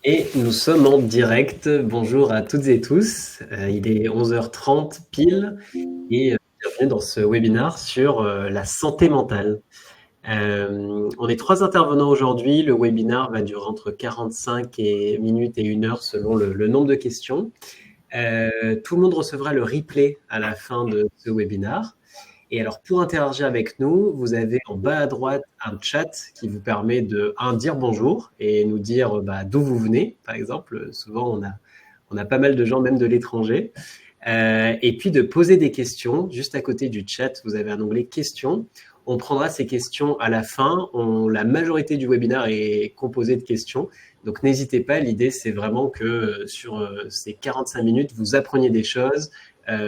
Et nous sommes en direct. Bonjour à toutes et tous. Il est 11h30 pile et bienvenue dans ce webinaire sur la santé mentale. On est 3 intervenants aujourd'hui. Le webinaire va durer entre 45 minutes et 1 heure selon le nombre de questions. Tout le monde recevra le replay à la fin de ce webinaire. Et alors, pour interagir avec nous, vous avez en bas à droite un chat qui vous permet de dire bonjour et nous dire d'où vous venez, par exemple. Souvent, on a pas mal de gens, même de l'étranger. Et puis de poser des questions. Juste à côté du chat, vous avez un onglet questions. On prendra ces questions à la fin. La majorité du webinaire est composée de questions. Donc, n'hésitez pas. L'idée, c'est vraiment que sur ces 45 minutes, vous appreniez des choses,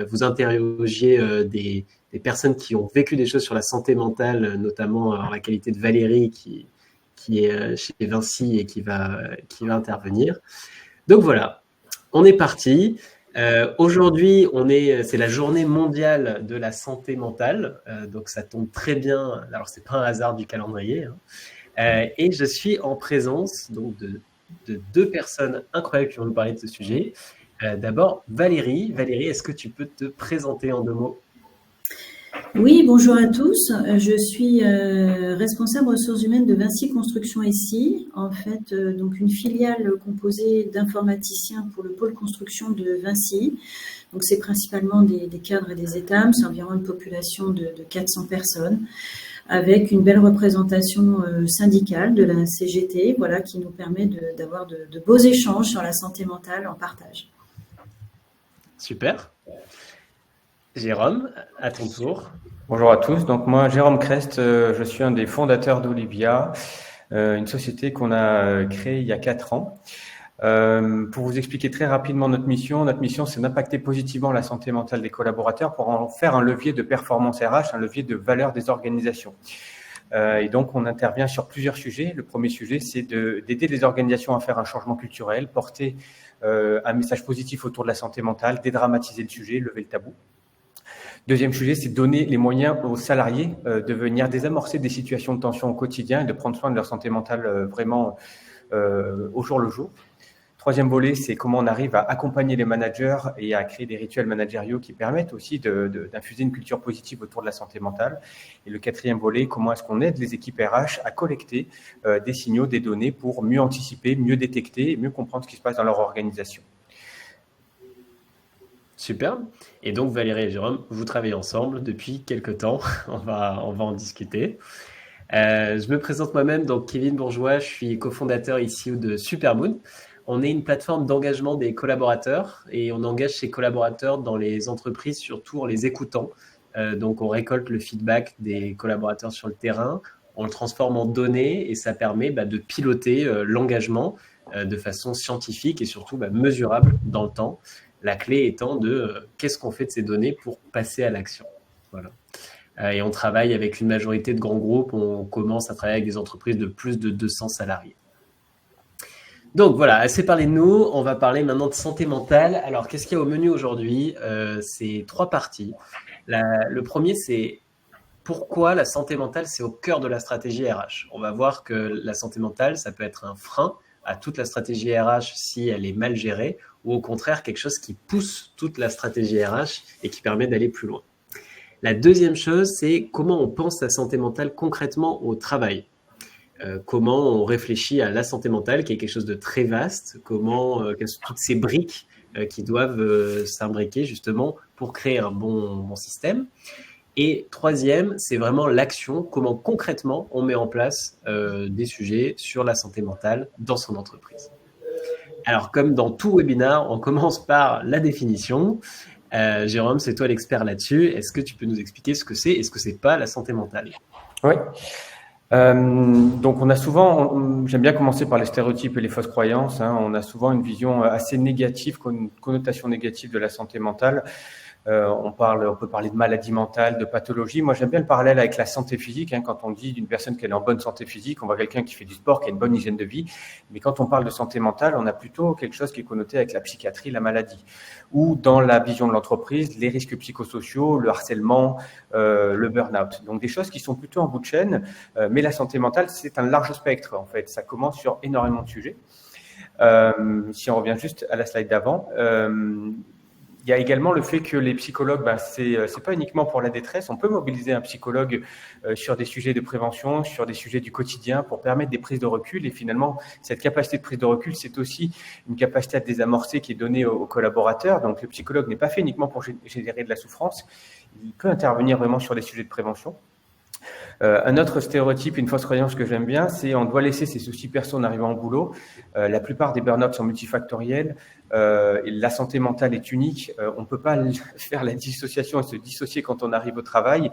vous interrogiez des personnes qui ont vécu des choses sur la santé mentale, notamment en la qualité de Valérie qui est chez Vinci et qui va intervenir. Donc voilà, on est parti. Aujourd'hui, c'est la journée mondiale de la santé mentale, donc ça tombe très bien. Alors c'est pas un hasard du calendrier, hein. Et je suis en présence donc de deux personnes incroyables qui vont nous parler de ce sujet. D'abord, Valérie. Valérie, est-ce que tu peux te présenter en 2 mots? Oui, bonjour à tous. Je suis responsable ressources humaines de Vinci Construction SI, en fait, donc une filiale composée d'informaticiens pour le pôle construction de Vinci. Donc, c'est principalement des cadres et des étames. C'est environ une population de 400 personnes, avec une belle représentation syndicale de la CGT, voilà, qui nous permet d'avoir de beaux échanges sur la santé mentale en partage. Super. Jérôme, à ton tour. Bonjour à tous. Donc moi, Jérôme Crest, je suis un des fondateurs d'Olivia, une société qu'on a créée il y a 4 ans. Pour vous expliquer très rapidement notre mission, c'est d'impacter positivement la santé mentale des collaborateurs pour en faire un levier de performance RH, un levier de valeur des organisations. Et donc, on intervient sur plusieurs sujets. Le premier sujet, c'est d'aider les organisations à faire un changement culturel, porter un message positif autour de la santé mentale, dédramatiser le sujet, lever le tabou. Deuxième sujet, c'est donner les moyens aux salariés de venir désamorcer des situations de tension au quotidien et de prendre soin de leur santé mentale vraiment au jour le jour. Troisième volet, c'est comment on arrive à accompagner les managers et à créer des rituels managériaux qui permettent aussi d'infuser une culture positive autour de la santé mentale. Et le quatrième volet, comment est-ce qu'on aide les équipes RH à collecter des signaux, des données pour mieux anticiper, mieux détecter et mieux comprendre ce qui se passe dans leur organisation. Super. Et donc Valérie et Jérôme, vous travaillez ensemble depuis quelques temps. On va en discuter. Je me présente moi-même, donc Kevin Bourgeois, je suis cofondateur ici de Supermoon. On est une plateforme d'engagement des collaborateurs et on engage ces collaborateurs dans les entreprises, surtout en les écoutant. Donc on récolte le feedback des collaborateurs sur le terrain, on le transforme en données et ça permet de piloter l'engagement de façon scientifique et surtout mesurable dans le temps. La clé étant de qu'est-ce qu'on fait de ces données pour passer à l'action. Voilà. Et on travaille avec une majorité de grands groupes. On commence à travailler avec des entreprises de plus de 200 salariés. Donc voilà, assez parlé de nous. On va parler maintenant de santé mentale. Alors, qu'est-ce qu'il y a au menu aujourd'hui? C'est 3 parties. Le premier, c'est pourquoi la santé mentale, c'est au cœur de la stratégie RH. On va voir que la santé mentale, ça peut être un frein à toute la stratégie RH si elle est mal gérée, ou au contraire quelque chose qui pousse toute la stratégie RH et qui permet d'aller plus loin. La deuxième chose, c'est comment on pense la santé mentale concrètement au travail. Comment on réfléchit à la santé mentale, qui est quelque chose de très vaste, quelles sont toutes ces briques qui doivent s'imbriquer justement pour créer un bon système. Et troisième, c'est vraiment l'action, comment concrètement on met en place des sujets sur la santé mentale dans son entreprise. Alors, comme dans tout webinaire, on commence par la définition. Jérôme, c'est toi l'expert là-dessus. Est-ce que tu peux nous expliquer ce que c'est et ce que c'est pas la santé mentale? Oui. Donc on a souvent, j'aime bien commencer par les stéréotypes et les fausses croyances. On a souvent une vision assez négative, une connotation négative de la santé mentale. On peut parler de maladie mentale, de pathologie. Moi, j'aime bien le parallèle avec la santé physique. Quand on dit d'une personne qu'elle est en bonne santé physique, on voit quelqu'un qui fait du sport, qui a une bonne hygiène de vie. Mais quand on parle de santé mentale, on a plutôt quelque chose qui est connoté avec la psychiatrie, la maladie. Ou dans la vision de l'entreprise, les risques psychosociaux, le harcèlement, le burn-out. Donc des choses qui sont plutôt en bout de chaîne. Mais la santé mentale, c'est un large spectre, en fait. Ça commence sur énormément de sujets. Si on revient juste à la slide d'avant, il y a également le fait que les psychologues, c'est pas uniquement pour la détresse. On peut mobiliser un psychologue sur des sujets de prévention, sur des sujets du quotidien pour permettre des prises de recul. Et finalement, cette capacité de prise de recul, c'est aussi une capacité à désamorcer qui est donnée aux collaborateurs. Donc, le psychologue n'est pas fait uniquement pour générer de la souffrance. Il peut intervenir vraiment sur des sujets de prévention. Un autre stéréotype, une fausse croyance que j'aime bien, c'est on doit laisser ses soucis perso en arrivant au boulot. La plupart des burn-out sont multifactoriels. Et la santé mentale est unique. On ne peut pas faire la dissociation et se dissocier quand on arrive au travail.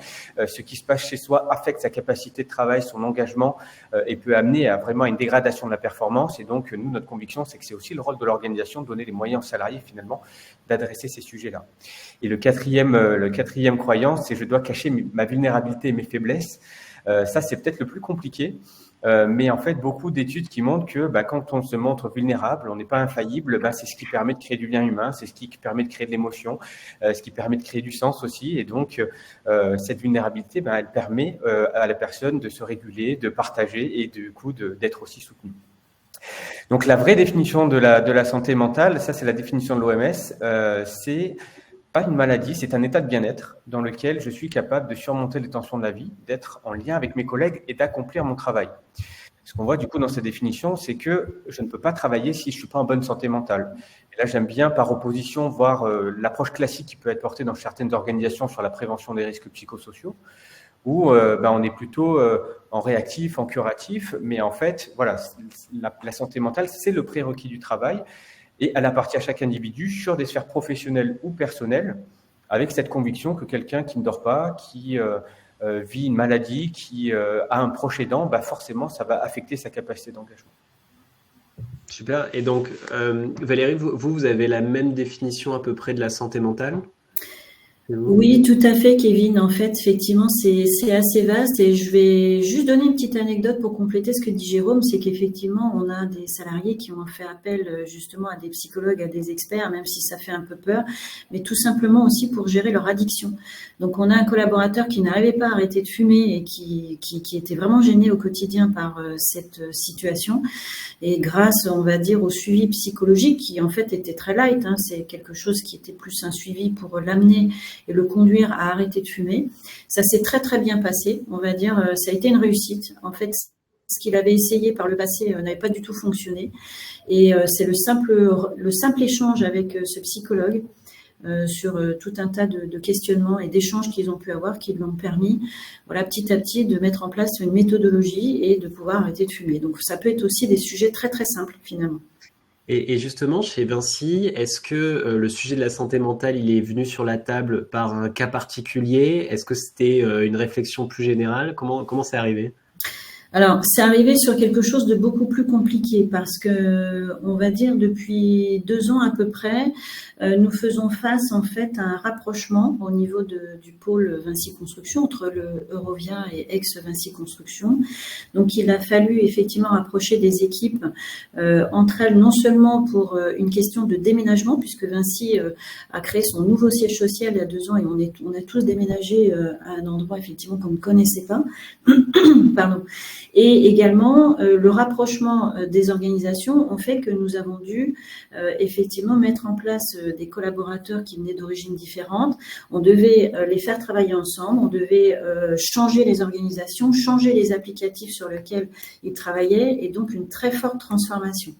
Ce qui se passe chez soi affecte sa capacité de travail, son engagement et peut amener à vraiment une dégradation de la performance. Et donc, nous, notre conviction, c'est que c'est aussi le rôle de l'organisation de donner les moyens aux salariés, finalement, d'adresser ces sujets-là. Et le quatrième croyance, c'est je dois cacher ma vulnérabilité et mes faiblesses. Ça, c'est peut-être le plus compliqué. Mais en fait, beaucoup d'études qui montrent que quand on se montre vulnérable, on n'est pas infaillible, c'est ce qui permet de créer du lien humain, c'est ce qui permet de créer de l'émotion, ce qui permet de créer du sens aussi. Et donc, cette vulnérabilité, elle permet à la personne de se réguler, de partager et du coup d'être aussi soutenue. Donc, la vraie définition de la santé mentale, ça c'est la définition de l'OMS, c'est pas une maladie, c'est un état de bien-être dans lequel je suis capable de surmonter les tensions de la vie, d'être en lien avec mes collègues et d'accomplir mon travail. Ce qu'on voit du coup dans cette définition, c'est que je ne peux pas travailler si je suis pas en bonne santé mentale. Et là, j'aime bien par opposition voir l'approche classique qui peut être portée dans certaines organisations sur la prévention des risques psychosociaux, où on est plutôt en réactif, en curatif, mais en fait, voilà, la santé mentale, c'est le prérequis du travail. Et elle appartient à chaque individu sur des sphères professionnelles ou personnelles, avec cette conviction que quelqu'un qui ne dort pas, qui vit une maladie, qui a un proche aidant, forcément, ça va affecter sa capacité d'engagement. Super. Et donc, Valérie, vous avez la même définition à peu près de la santé mentale ? Oui, tout à fait, Kevin. En fait, effectivement, c'est assez vaste et je vais juste donner une petite anecdote pour compléter ce que dit Jérôme, c'est qu'effectivement, on a des salariés qui ont fait appel justement à des psychologues, à des experts, même si ça fait un peu peur, mais tout simplement aussi pour gérer leur addiction. Donc, on a un collaborateur qui n'arrivait pas à arrêter de fumer et qui était vraiment gêné au quotidien par cette situation. Et grâce, on va dire, au suivi psychologique qui en fait était très light, c'est quelque chose qui était plus un suivi pour l'amener et le conduire à arrêter de fumer. Ça s'est très très bien passé, on va dire, ça a été une réussite. En fait, ce qu'il avait essayé par le passé n'avait pas du tout fonctionné. Et c'est le simple échange avec ce psychologue sur tout un tas de questionnements et d'échanges qu'ils ont pu avoir qui lui ont permis, voilà, petit à petit, de mettre en place une méthodologie et de pouvoir arrêter de fumer. Donc, ça peut être aussi des sujets très très simples finalement. Et justement, chez Vinci, est-ce que le sujet de la santé mentale, il est venu sur la table par un cas particulier? Est-ce que c'était une réflexion plus générale? Comment c'est arrivé? Alors, c'est arrivé sur quelque chose de beaucoup plus compliqué parce que, on va dire, depuis 2 ans à peu près, nous faisons face en fait à un rapprochement au niveau du pôle Vinci Construction entre le Eurovia et ex-Vinci Construction. Donc, il a fallu effectivement rapprocher des équipes entre elles, non seulement pour une question de déménagement, puisque Vinci a créé son nouveau siège social il y a 2 ans et on a tous déménagé à un endroit effectivement qu'on ne connaissait pas. Pardon. Et également, le rapprochement des organisations ont fait que nous avons dû effectivement mettre en place des collaborateurs qui venaient d'origines différentes. On devait les faire travailler ensemble, on devait changer les organisations, changer les applicatifs sur lesquels ils travaillaient et donc une très forte transformation.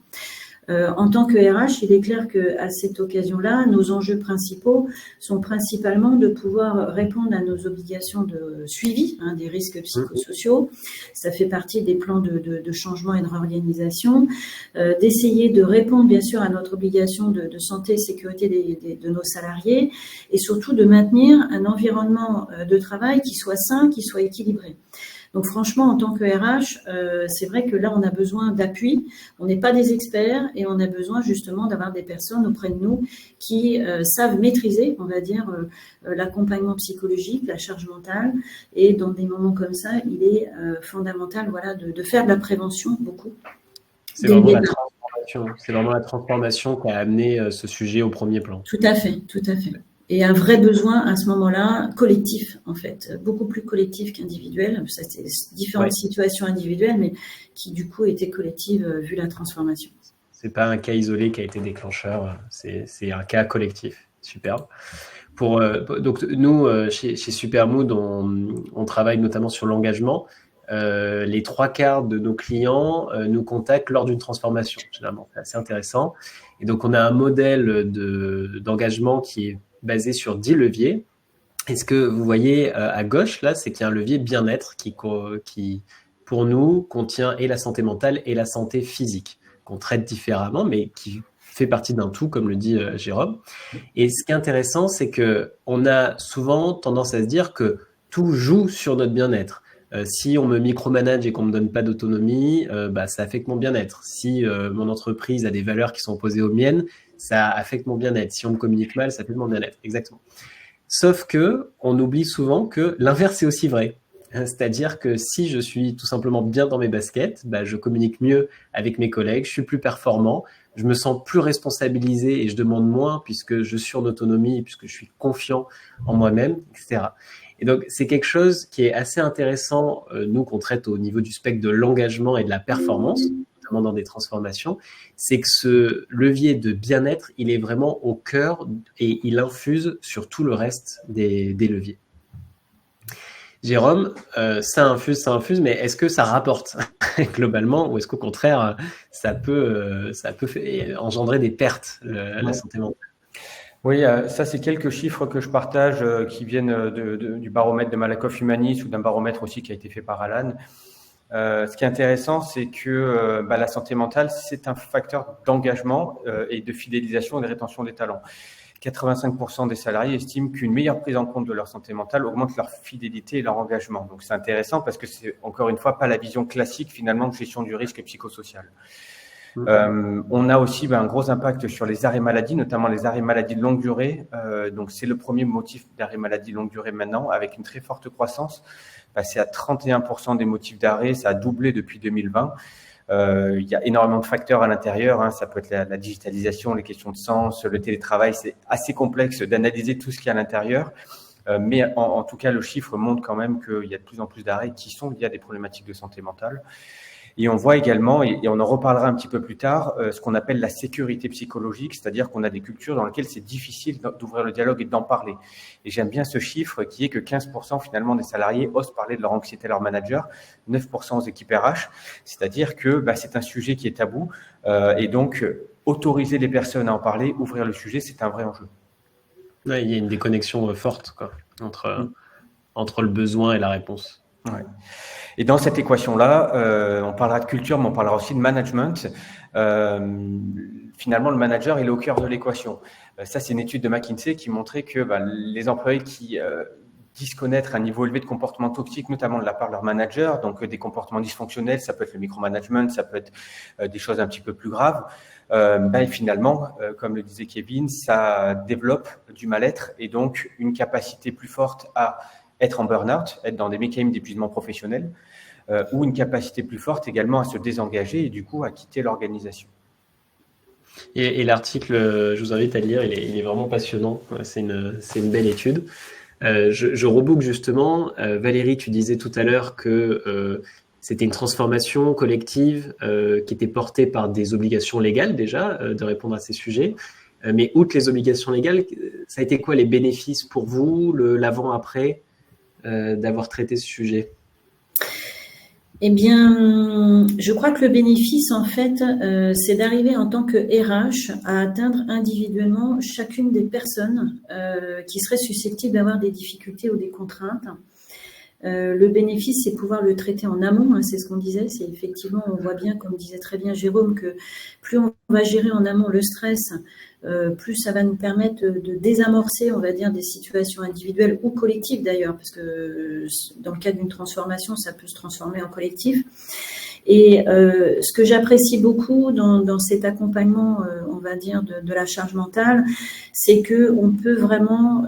En tant que RH, il est clair qu'à cette occasion-là, nos enjeux principaux sont principalement de pouvoir répondre à nos obligations de suivi des risques psychosociaux. Ça fait partie des plans de changement et de réorganisation. D'essayer de répondre, bien sûr, à notre obligation de santé et sécurité de nos salariés et surtout de maintenir un environnement de travail qui soit sain, qui soit équilibré. Donc franchement, en tant que RH, c'est vrai que là, on a besoin d'appui. On n'est pas des experts et on a besoin justement d'avoir des personnes auprès de nous qui savent maîtriser, on va dire, l'accompagnement psychologique, la charge mentale. Et dans des moments comme ça, il est fondamental, voilà, de faire de la prévention beaucoup. C'est vraiment la transformation qui a amené ce sujet au premier plan. Tout à fait, tout à fait. Et un vrai besoin à ce moment-là collectif, en fait, beaucoup plus collectif qu'individuel. C'était différentes situations individuelles, mais qui du coup étaient collectives vu la transformation. C'est pas un cas isolé qui a été déclencheur, c'est un cas collectif. Superbe. Donc nous, chez Supermood, on travaille notamment sur l'engagement. Les 3/4 de nos clients nous contactent lors d'une transformation, généralement. C'est assez intéressant. Et donc, on a un modèle d'engagement qui est basé sur 10 leviers. Et ce que vous voyez à gauche, là, c'est qu'il y a un levier bien-être qui, pour nous, contient et la santé mentale et la santé physique, qu'on traite différemment, mais qui fait partie d'un tout, comme le dit Jérôme. Et ce qui est intéressant, c'est qu'on a souvent tendance à se dire que tout joue sur notre bien-être. Si on me micromanage et qu'on me donne pas d'autonomie, ça affecte mon bien-être. Si mon entreprise a des valeurs qui sont opposées aux miennes, ça affecte mon bien-être. Si on me communique mal, ça affecte mon bien-être. Exactement. Sauf que on oublie souvent que l'inverse est aussi vrai. C'est-à-dire que si je suis tout simplement bien dans mes baskets, je communique mieux avec mes collègues, je suis plus performant, je me sens plus responsabilisé et je demande moins puisque je suis en autonomie, puisque je suis confiant en moi-même, etc. Et donc, c'est quelque chose qui est assez intéressant, nous, qu'on traite au niveau du spectre de l'engagement et de la performance, notamment dans des transformations, c'est que ce levier de bien-être, il est vraiment au cœur et il infuse sur tout le reste des leviers. Jérôme, ça infuse, mais est-ce que ça rapporte globalement ou est-ce qu'au contraire, ça peut engendrer des pertes, la santé mentale? Oui, ça c'est quelques chiffres que je partage qui viennent du baromètre de Malakoff Humanis ou d'un baromètre aussi qui a été fait par Alan. Ce qui est intéressant, c'est que la santé mentale, c'est un facteur d'engagement et de fidélisation et de rétention des talents. 85% des salariés estiment qu'une meilleure prise en compte de leur santé mentale augmente leur fidélité et leur engagement. Donc c'est intéressant parce que c'est encore une fois pas la vision classique finalement de gestion du risque psychosocial. On a aussi un gros impact sur les arrêts maladie, notamment les arrêts maladie de longue durée. Donc c'est le premier motif d'arrêt maladie longue durée maintenant, avec une très forte croissance. C'est à 31% des motifs d'arrêt, ça a doublé depuis 2020. Il y a énormément de facteurs à l'intérieur, ça peut être la digitalisation, les questions de sens, le télétravail. C'est assez complexe d'analyser tout ce qu'il y a à l'intérieur. Mais en tout cas, le chiffre montre quand même qu'il y a de plus en plus d'arrêts qui sont liés à des problématiques de santé mentale. Et on voit également, et on en reparlera un petit peu plus tard, ce qu'on appelle la sécurité psychologique, c'est-à-dire qu'on a des cultures dans lesquelles c'est difficile d'ouvrir le dialogue et d'en parler. Et j'aime bien ce chiffre qui est que 15% finalement des salariés osent parler de leur anxiété à leur manager, 9% aux équipes RH, c'est-à-dire que c'est un sujet qui est tabou, et donc autoriser les personnes à en parler, ouvrir le sujet, c'est un vrai enjeu. Ouais, il y a une déconnexion forte entre le besoin et la réponse. Ouais. Et dans cette équation-là, on parlera de culture, mais on parlera aussi de management. Finalement, le manager, il est au cœur de l'équation. Ça, c'est une étude de McKinsey qui montrait que les employés qui disent connaître un niveau élevé de comportement toxique, notamment de la part de leur manager, donc des comportements dysfonctionnels, ça peut être le micromanagement, ça peut être des choses un petit peu plus graves, finalement, comme le disait Kevin, ça développe du mal-être et donc une capacité plus forte à être en burn-out, être dans des mécanismes d'épuisement professionnel, ou une capacité plus forte également à se désengager et du coup à quitter l'organisation. Et l'article, je vous invite à le lire, il est vraiment passionnant, c'est une belle étude. Je reboucle justement, Valérie, tu disais tout à l'heure que c'était une transformation collective qui était portée par des obligations légales déjà de répondre à ces sujets. Mais outre les obligations légales, ça a été quoi les bénéfices pour vous, l'avant-après d'avoir traité ce sujet? Eh bien, je crois que le bénéfice, en fait, c'est d'arriver en tant que RH à atteindre individuellement chacune des personnes qui seraient susceptibles d'avoir des difficultés ou des contraintes. Le bénéfice, c'est pouvoir le traiter en amont, c'est ce qu'on disait, c'est effectivement, on voit bien, comme disait très bien Jérôme, que plus on va gérer en amont le stress, plus ça va nous permettre de désamorcer, on va dire, des situations individuelles ou collectives d'ailleurs, parce que dans le cadre d'une transformation, ça peut se transformer en collectif. Et ce que j'apprécie beaucoup dans cet accompagnement, on va dire, de la charge mentale, c'est qu'on peut vraiment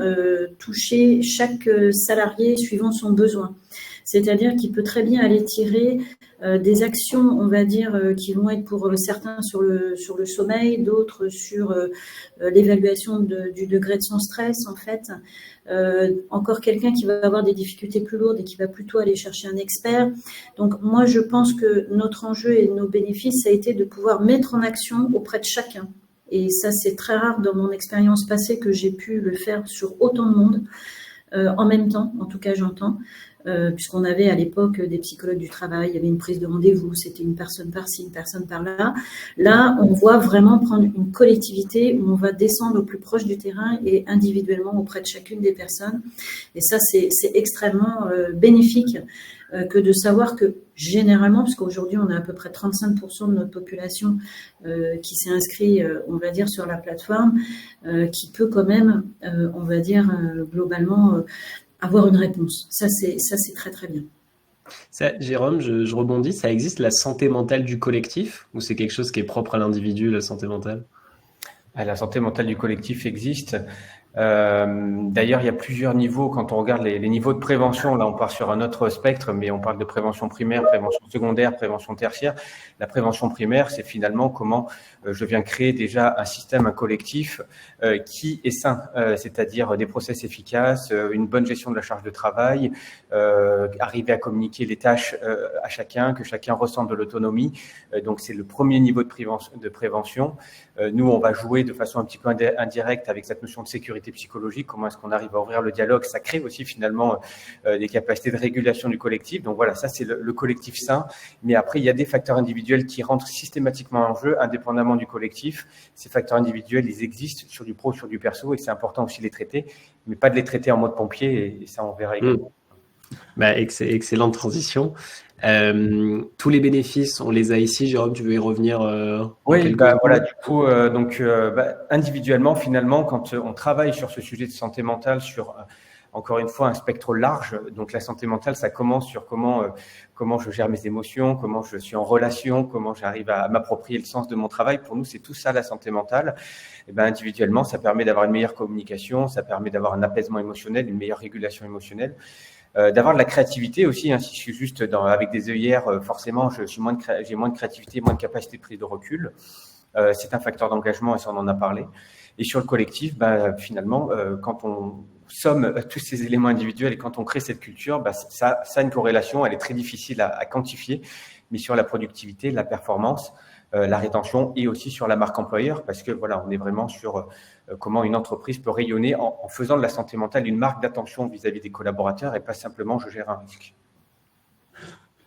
toucher chaque salarié suivant son besoin. C'est-à-dire qu'il peut très bien aller tirer des actions, on va dire, qui vont être pour certains sur le sommeil, d'autres sur l'évaluation du degré de son stress, en fait. Encore quelqu'un qui va avoir des difficultés plus lourdes et qui va plutôt aller chercher un expert. Donc, moi, je pense que notre enjeu et nos bénéfices, ça a été de pouvoir mettre en action auprès de chacun. Et ça, c'est très rare dans mon expérience passée que j'ai pu le faire sur autant de monde en même temps, en tout cas, j'entends. Puisqu'on avait à l'époque des psychologues du travail, il y avait une prise de rendez-vous, c'était une personne par-ci, une personne par-là. Là, on voit vraiment prendre une collectivité où on va descendre au plus proche du terrain et individuellement auprès de chacune des personnes. Et ça, c'est extrêmement bénéfique que de savoir que généralement, parce qu'aujourd'hui, on a à peu près 35% de notre population qui s'est inscrit, on va dire, sur la plateforme, qui peut quand même, on va dire, globalement, avoir une réponse. Ça, c'est très, très bien. Ça, Jérôme, je rebondis, ça existe la santé mentale du collectif ou c'est quelque chose qui est propre à l'individu, la santé mentale? La santé mentale du collectif existe. D'ailleurs, il y a plusieurs niveaux. Quand on regarde les niveaux de prévention, là, on part sur un autre spectre, mais on parle de prévention primaire, prévention secondaire, prévention tertiaire. La prévention primaire, c'est finalement comment je viens créer déjà un système, un collectif qui est sain, c'est-à-dire des process efficaces, une bonne gestion de la charge de travail, arriver à communiquer les tâches à chacun, que chacun ressente de l'autonomie. Donc, c'est le premier niveau de prévention. Nous, on va jouer de façon un petit peu indirecte avec cette notion de sécurité psychologique. Comment est-ce qu'on arrive à ouvrir le dialogue? Ça crée aussi finalement des capacités de régulation du collectif. Donc voilà, ça c'est le collectif sain. Mais après, il y a des facteurs individuels qui rentrent systématiquement en jeu, indépendamment du collectif. Ces facteurs individuels, ils existent sur du pro, sur du perso, et c'est important aussi de les traiter, mais pas de les traiter en mode pompier. Et ça, on verra également. Excellente transition. Tous les bénéfices, on les a ici. Jérôme, tu veux y revenir Oui, voilà, du coup, individuellement, finalement, quand on travaille sur ce sujet de santé mentale, sur encore une fois un spectre large, donc la santé mentale, ça commence sur comment je gère mes émotions, comment je suis en relation, comment j'arrive à m'approprier le sens de mon travail. Pour nous, c'est tout ça la santé mentale. Et individuellement, ça permet d'avoir une meilleure communication, ça permet d'avoir un apaisement émotionnel, une meilleure régulation émotionnelle. D'avoir de la créativité aussi, hein, si je suis juste avec des œillères, forcément, j'ai moins de créativité, moins de capacité de prise de recul. C'est un facteur d'engagement et ça, on en a parlé. Et sur le collectif, finalement, quand on somme tous ces éléments individuels et quand on crée cette culture, ça a une corrélation, elle est très difficile à quantifier, mais sur la productivité, la performance, la rétention et aussi sur la marque employeur, parce que voilà, on est vraiment sur comment une entreprise peut rayonner en faisant de la santé mentale une marque d'attention vis-à-vis des collaborateurs et pas simplement je gère un risque.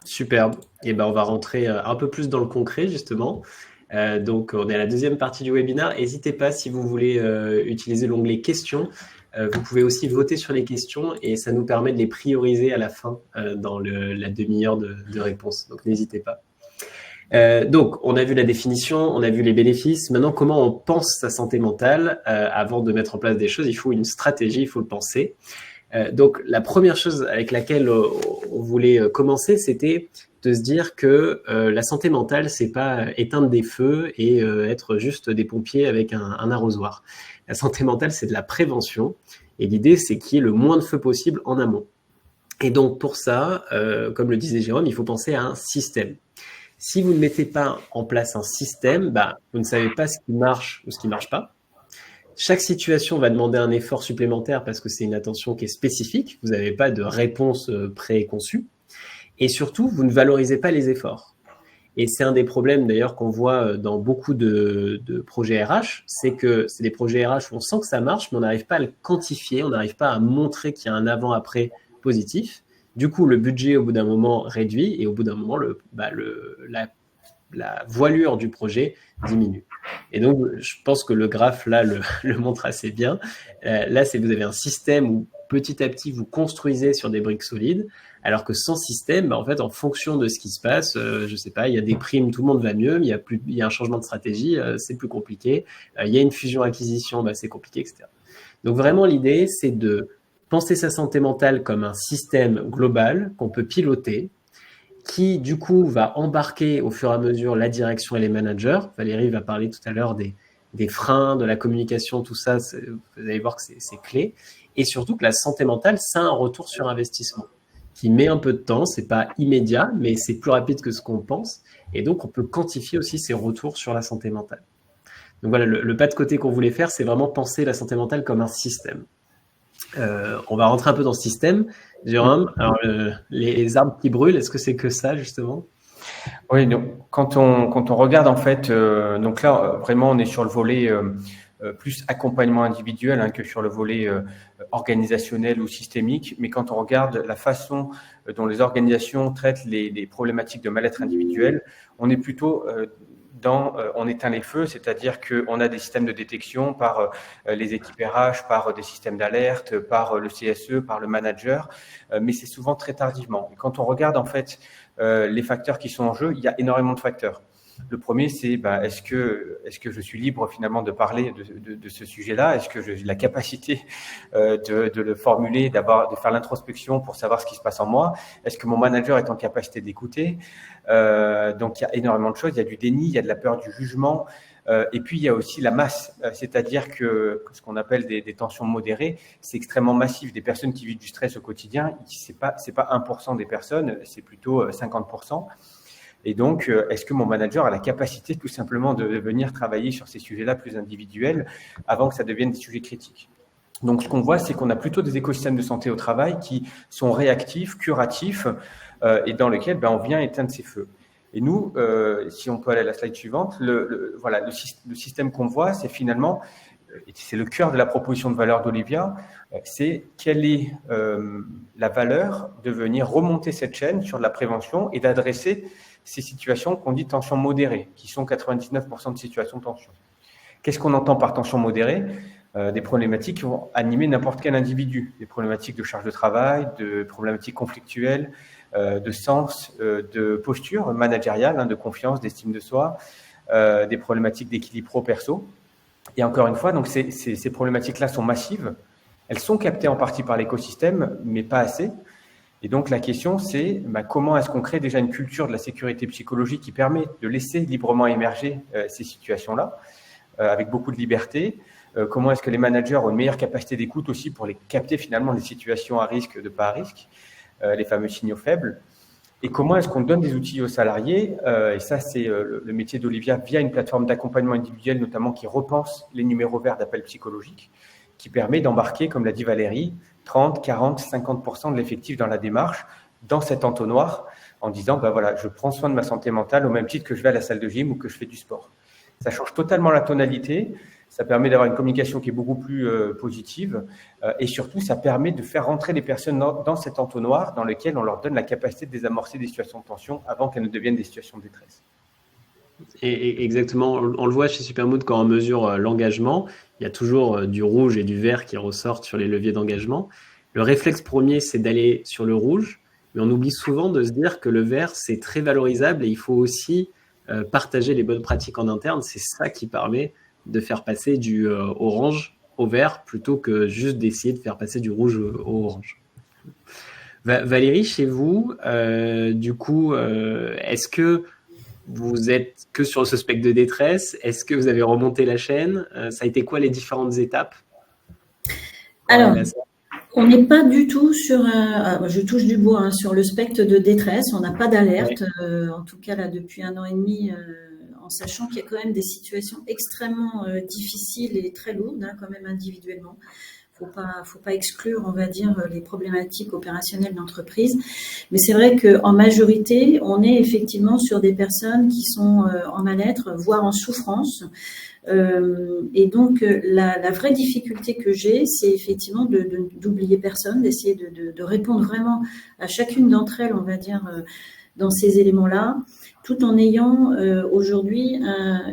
Superbe. Et on va rentrer un peu plus dans le concret justement. Donc on est à la deuxième partie du webinaire. N'hésitez pas si vous voulez utiliser l'onglet questions. Vous pouvez aussi voter sur les questions et ça nous permet de les prioriser à la fin dans la demi-heure de réponse. Donc n'hésitez pas. Donc, on a vu la définition, on a vu les bénéfices. Maintenant, comment on pense sa santé mentale? Avant de mettre en place des choses, il faut une stratégie, il faut le penser. Donc, la première chose avec laquelle on voulait commencer, c'était de se dire que la santé mentale, c'est pas éteindre des feux et être juste des pompiers avec un arrosoir. La santé mentale, c'est de la prévention. Et l'idée, c'est qu'il y ait le moins de feux possible en amont. Et donc, pour ça, comme le disait Jérôme, il faut penser à un système. Si vous ne mettez pas en place un système, vous ne savez pas ce qui marche ou ce qui ne marche pas. Chaque situation va demander un effort supplémentaire parce que c'est une attention qui est spécifique. Vous n'avez pas de réponse préconçue. Et surtout, vous ne valorisez pas les efforts. Et c'est un des problèmes d'ailleurs qu'on voit dans beaucoup de projets RH, c'est que c'est des projets RH où on sent que ça marche, mais on n'arrive pas à le quantifier, on n'arrive pas à montrer qu'il y a un avant-après positif. Du coup, le budget, au bout d'un moment, réduit et au bout d'un moment, la voilure du projet diminue. Et donc, je pense que le graphe, là, le montre assez bien. Là, vous avez un système où, petit à petit, vous construisez sur des briques solides, alors que sans système, en fait, en fonction de ce qui se passe, je sais pas, il y a des primes, tout le monde va mieux, mais il y a un changement de stratégie, c'est plus compliqué. Il y a une fusion-acquisition, c'est compliqué, etc. Donc, vraiment, l'idée, c'est de penser sa santé mentale comme un système global qu'on peut piloter, qui du coup va embarquer au fur et à mesure la direction et les managers. Valérie va parler tout à l'heure des freins, de la communication, tout ça, vous allez voir que c'est clé. Et surtout que la santé mentale, c'est un retour sur investissement. qui met un peu de temps. C'est pas immédiat, mais c'est plus rapide que ce qu'on pense. Et donc, on peut quantifier aussi ces retours sur la santé mentale. Donc voilà, le pas de côté qu'on voulait faire, c'est vraiment penser la santé mentale comme un système. On va rentrer un peu dans ce système. Jérôme, alors les arbres qui brûlent, est-ce que c'est que ça, justement? Oui, donc quand on regarde en fait, donc là vraiment on est sur le volet plus accompagnement individuel que sur le volet organisationnel ou systémique. Mais quand on regarde la façon dont les organisations traitent les problématiques de mal-être individuel, on est plutôt on éteint les feux, c'est-à-dire qu'on a des systèmes de détection par les équipes RH, par des systèmes d'alerte, par le CSE, par le manager, mais c'est souvent très tardivement. Et quand on regarde en fait les facteurs qui sont en jeu, il y a énormément de facteurs. Le premier, c'est est-ce que je suis libre finalement de parler de ce sujet-là? Est-ce que j'ai la capacité de le formuler, de faire l'introspection pour savoir ce qui se passe en moi? Est-ce que mon manager est en capacité d'écouter? Donc, il y a énormément de choses. Il y a du déni, il y a de la peur du jugement. Et puis, il y a aussi la masse, c'est-à-dire que ce qu'on appelle des tensions modérées, c'est extrêmement massif. Des personnes qui vivent du stress au quotidien, c'est pas 1% des personnes, c'est plutôt 50%. Et donc, est-ce que mon manager a la capacité tout simplement de venir travailler sur ces sujets-là plus individuels avant que ça devienne des sujets critiques? Donc, ce qu'on voit, c'est qu'on a plutôt des écosystèmes de santé au travail qui sont réactifs, curatifs, et dans lesquels on vient éteindre ces feux. Et nous, si on peut aller à la slide suivante, le système qu'on voit, c'est finalement, c'est le cœur de la proposition de valeur d'Olivia, c'est quelle est la valeur de venir remonter cette chaîne sur de la prévention et d'adresser ces situations qu'on dit tension modérée, qui sont 99% de situations de tension. Qu'est-ce qu'on entend par tension modérée? Des problématiques qui vont animer n'importe quel individu, des problématiques de charge de travail, de problématiques conflictuelles, de sens, de posture managériale, de confiance, d'estime de soi, des problématiques d'équilibre pro-perso. Et encore une fois, donc ces problématiques-là sont massives. Elles sont captées en partie par l'écosystème, mais pas assez. Et donc, la question, c'est comment est-ce qu'on crée déjà une culture de la sécurité psychologique qui permet de laisser librement émerger ces situations-là, avec beaucoup de liberté. Comment est-ce que les managers ont une meilleure capacité d'écoute aussi pour les capter finalement les situations à risque, de pas à risque, les fameux signaux faibles. Et comment est-ce qu'on donne des outils aux salariés, et ça, c'est le métier d'Olivia via une plateforme d'accompagnement individuel, notamment qui repense les numéros verts d'appel psychologique, qui permet d'embarquer, comme l'a dit Valérie, 30, 40, 50% de l'effectif dans la démarche, dans cet entonnoir, en disant, voilà, je prends soin de ma santé mentale au même titre que je vais à la salle de gym ou que je fais du sport. Ça change totalement la tonalité, ça permet d'avoir une communication qui est beaucoup plus positive, et surtout, ça permet de faire rentrer les personnes dans cet entonnoir dans lequel on leur donne la capacité de désamorcer des situations de tension avant qu'elles ne deviennent des situations de détresse. Et exactement, on le voit chez Supermood quand on mesure l'engagement, il y a toujours du rouge et du vert qui ressortent sur les leviers d'engagement. Le réflexe premier, c'est d'aller sur le rouge, mais on oublie souvent de se dire que le vert, c'est très valorisable et il faut aussi partager les bonnes pratiques en interne. C'est ça qui permet de faire passer du orange au vert plutôt que juste d'essayer de faire passer du rouge au orange. Valérie, chez vous, du coup, est-ce que vous êtes que sur ce spectre de détresse? Est-ce que vous avez remonté la chaîne? Ça a été quoi les différentes étapes? Alors, on n'est pas du tout sur, je touche du bois, sur le spectre de détresse. On n'a pas d'alerte, en tout cas là depuis 1 an et demi, en sachant qu'il y a quand même des situations extrêmement difficiles et très lourdes, quand même individuellement. Faut pas exclure, on va dire, les problématiques opérationnelles d'entreprise. Mais c'est vrai qu'en majorité, on est effectivement sur des personnes qui sont en mal-être, voire en souffrance. Et donc, la vraie difficulté que j'ai, c'est effectivement d'oublier personne, d'essayer de répondre vraiment à chacune d'entre elles, on va dire, dans ces éléments-là, tout en ayant aujourd'hui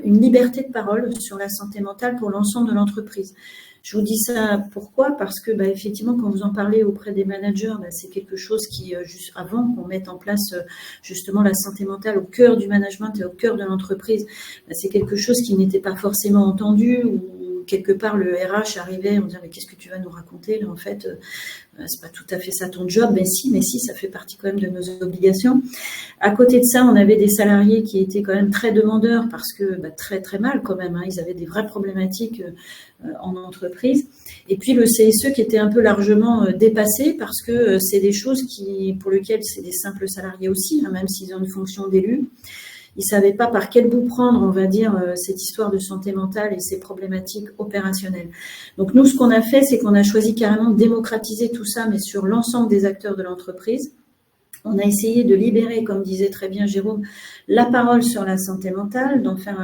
une liberté de parole sur la santé mentale pour l'ensemble de l'entreprise. Je vous dis ça pourquoi? Parce que effectivement, quand vous en parlez auprès des managers, c'est quelque chose qui, juste avant qu'on mette en place justement la santé mentale au cœur du management et au cœur de l'entreprise, c'est quelque chose qui n'était pas forcément entendu ou quelque part le RH arrivait en disant mais qu'est-ce que tu vas nous raconter là en fait c'est pas tout à fait ça ton job, mais si, ça fait partie quand même de nos obligations. À côté de ça, on avait des salariés qui étaient quand même très demandeurs parce que très très mal quand même, ils avaient des vraies problématiques en entreprise. Et puis le CSE qui était un peu largement dépassé parce que c'est des choses pour lesquelles c'est des simples salariés aussi, même s'ils ont une fonction d'élu. Ils ne savaient pas par quel bout prendre, on va dire, cette histoire de santé mentale et ces problématiques opérationnelles. Donc nous, ce qu'on a fait, c'est qu'on a choisi carrément de démocratiser tout ça, mais sur l'ensemble des acteurs de l'entreprise. On a essayé de libérer, comme disait très bien Jérôme, la parole sur la santé mentale, d'en faire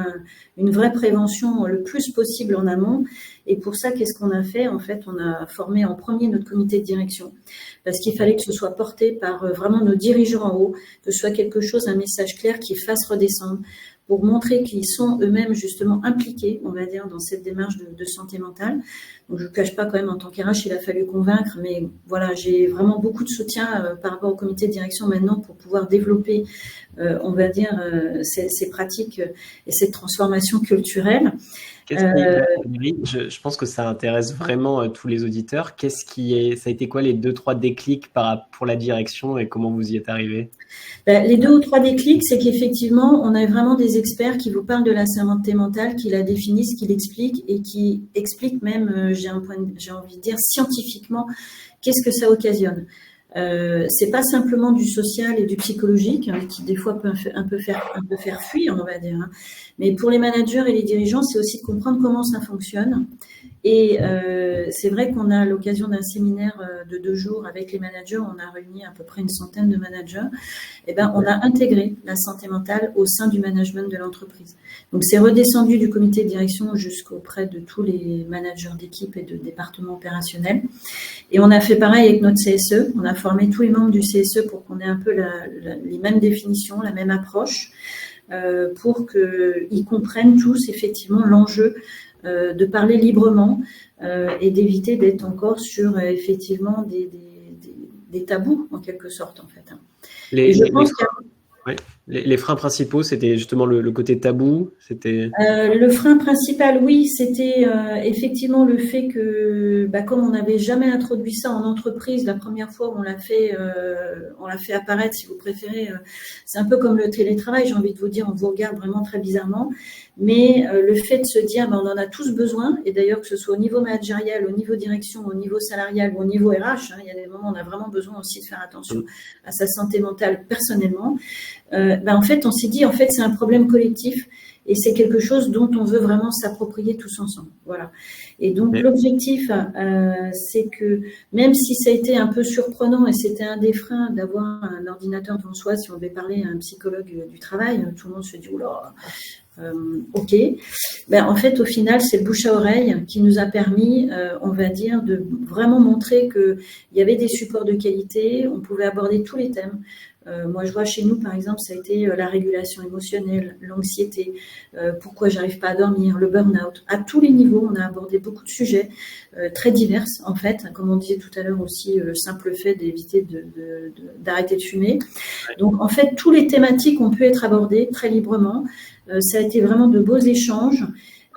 une vraie prévention le plus possible en amont. Et pour ça, qu'est-ce qu'on a fait? En fait, on a formé en premier notre comité de direction parce qu'il fallait que ce soit porté par vraiment nos dirigeants en haut, que ce soit quelque chose, un message clair qui fasse redescendre pour montrer qu'ils sont eux-mêmes justement impliqués, on va dire, dans cette démarche de santé mentale. Donc, je ne vous cache pas quand même, en tant qu'RH, il a fallu convaincre, mais voilà, j'ai vraiment beaucoup de soutien par rapport au comité de direction maintenant pour pouvoir développer, on va dire, ces pratiques et cette transformation culturelle. Je pense que ça intéresse vraiment tous les auditeurs. Ça a été quoi les 2-3 déclics pour la direction et comment vous y êtes arrivé? Les 2 ou 3 déclics, c'est qu'effectivement, on a vraiment des experts qui vous parlent de la santé mentale, qui la définissent, qui l'expliquent et qui expliquent même, j'ai envie de dire, scientifiquement, qu'est-ce que ça occasionne. C'est pas simplement du social et du psychologique qui des fois peut un peu faire fuir, on va dire. Mais pour les managers et les dirigeants, c'est aussi de comprendre comment ça fonctionne. Et c'est vrai qu'on a l'occasion d'un séminaire de 2 jours avec les managers. On a réuni à peu près une centaine de managers. On a intégré la santé mentale au sein du management de l'entreprise. Donc, c'est redescendu du comité de direction jusqu'auprès de tous les managers d'équipe et de départements opérationnels. Et on a fait pareil avec notre CSE. On a formé tous les membres du CSE pour qu'on ait un peu les mêmes définitions, la même approche, pour qu'ils comprennent tous effectivement l'enjeu de parler librement et d'éviter d'être encore sur effectivement des tabous en quelque sorte en fait. Les freins principaux, c'était justement le côté tabou. Le frein principal, oui, c'était effectivement le fait que, comme on n'avait jamais introduit ça en entreprise, la première fois où on l'a fait apparaître, si vous préférez, c'est un peu comme le télétravail, j'ai envie de vous dire, on vous regarde vraiment très bizarrement, mais le fait de se dire, on en a tous besoin, et d'ailleurs que ce soit au niveau managérial, au niveau direction, au niveau salarial ou au niveau RH, il y a des moments où on a vraiment besoin aussi de faire attention à sa santé mentale personnellement. En fait, on s'est dit, en fait, c'est un problème collectif et c'est quelque chose dont on veut vraiment s'approprier tous ensemble. Voilà. Et donc, l'objectif, c'est que même si ça a été un peu surprenant et c'était un des freins d'avoir un ordinateur devant soi, si on devait parler à un psychologue du travail, tout le monde se dit, oula, ok. En fait, au final, c'est le bouche à oreille qui nous a permis, on va dire, de vraiment montrer qu'il y avait des supports de qualité, on pouvait aborder tous les thèmes. Moi, je vois chez nous, par exemple, ça a été la régulation émotionnelle, l'anxiété, pourquoi j'arrive pas à dormir, le burn-out. À tous les niveaux, on a abordé beaucoup de sujets très divers, en fait. Comme on disait tout à l'heure aussi, le simple fait d'éviter d'arrêter de fumer. Donc, en fait, tous les thématiques ont pu être abordées très librement. Ça a été vraiment de beaux échanges.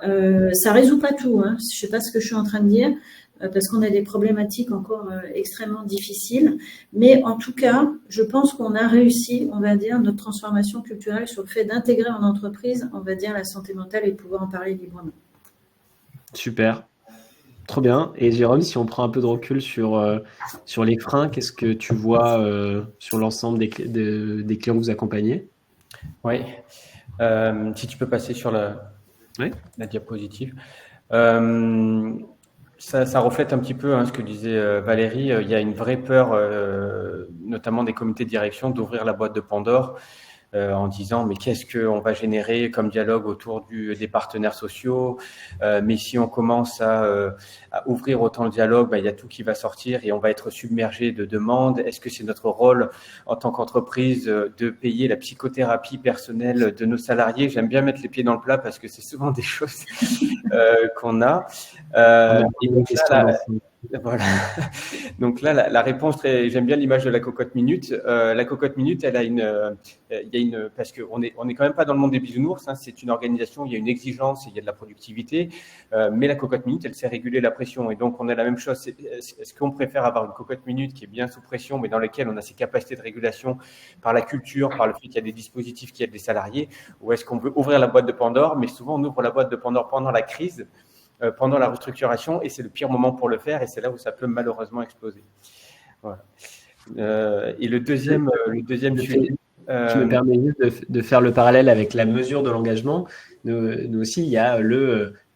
Ça résout pas tout, hein. Je sais pas ce que je suis en train de dire. Parce qu'on a des problématiques encore extrêmement difficiles. Mais en tout cas, je pense qu'on a réussi, on va dire, notre transformation culturelle sur le fait d'intégrer en entreprise, on va dire, la santé mentale et de pouvoir en parler librement. Super. Trop bien. Et Jérôme, si on prend un peu de recul sur les freins, qu'est-ce que tu vois sur l'ensemble des clients que vous accompagnez? Oui. Si tu peux passer sur la diapositive. Ça reflète un petit peu ce que disait Valérie. Il y a une vraie peur, notamment des comités de direction, d'ouvrir la boîte de Pandore en disant mais qu'est-ce qu'on va générer comme dialogue autour des partenaires sociaux, mais si on commence à ouvrir autant le dialogue, il y a tout qui va sortir et on va être submergé de demandes. Est-ce que c'est notre rôle en tant qu'entreprise de payer la psychothérapie personnelle de nos salariés? J'aime bien mettre les pieds dans le plat parce que c'est souvent des choses qu'on a. Voilà. Donc là, la réponse, j'aime bien l'image de la cocotte minute. La cocotte minute, elle a il y a parce qu'on on est quand même pas dans le monde des bisounours. Hein, c'est une organisation, il y a une exigence, il y a de la productivité. Mais la cocotte minute, elle sait réguler la pression. Et donc, on a la même chose. Est-ce qu'on préfère avoir une cocotte minute qui est bien sous pression, mais dans laquelle on a ses capacités de régulation par la culture, par le fait qu'il y a des dispositifs qui aident les salariés, ou est-ce qu'on veut ouvrir la boîte de Pandore? Mais souvent, on ouvre la boîte de Pandore pendant la crise, pendant la restructuration, et c'est le pire moment pour le faire, et c'est là où ça peut malheureusement exploser. Voilà. Et le deuxième sujet. Je me permets juste de faire le parallèle avec la mesure de l'engagement. Nous aussi, il y a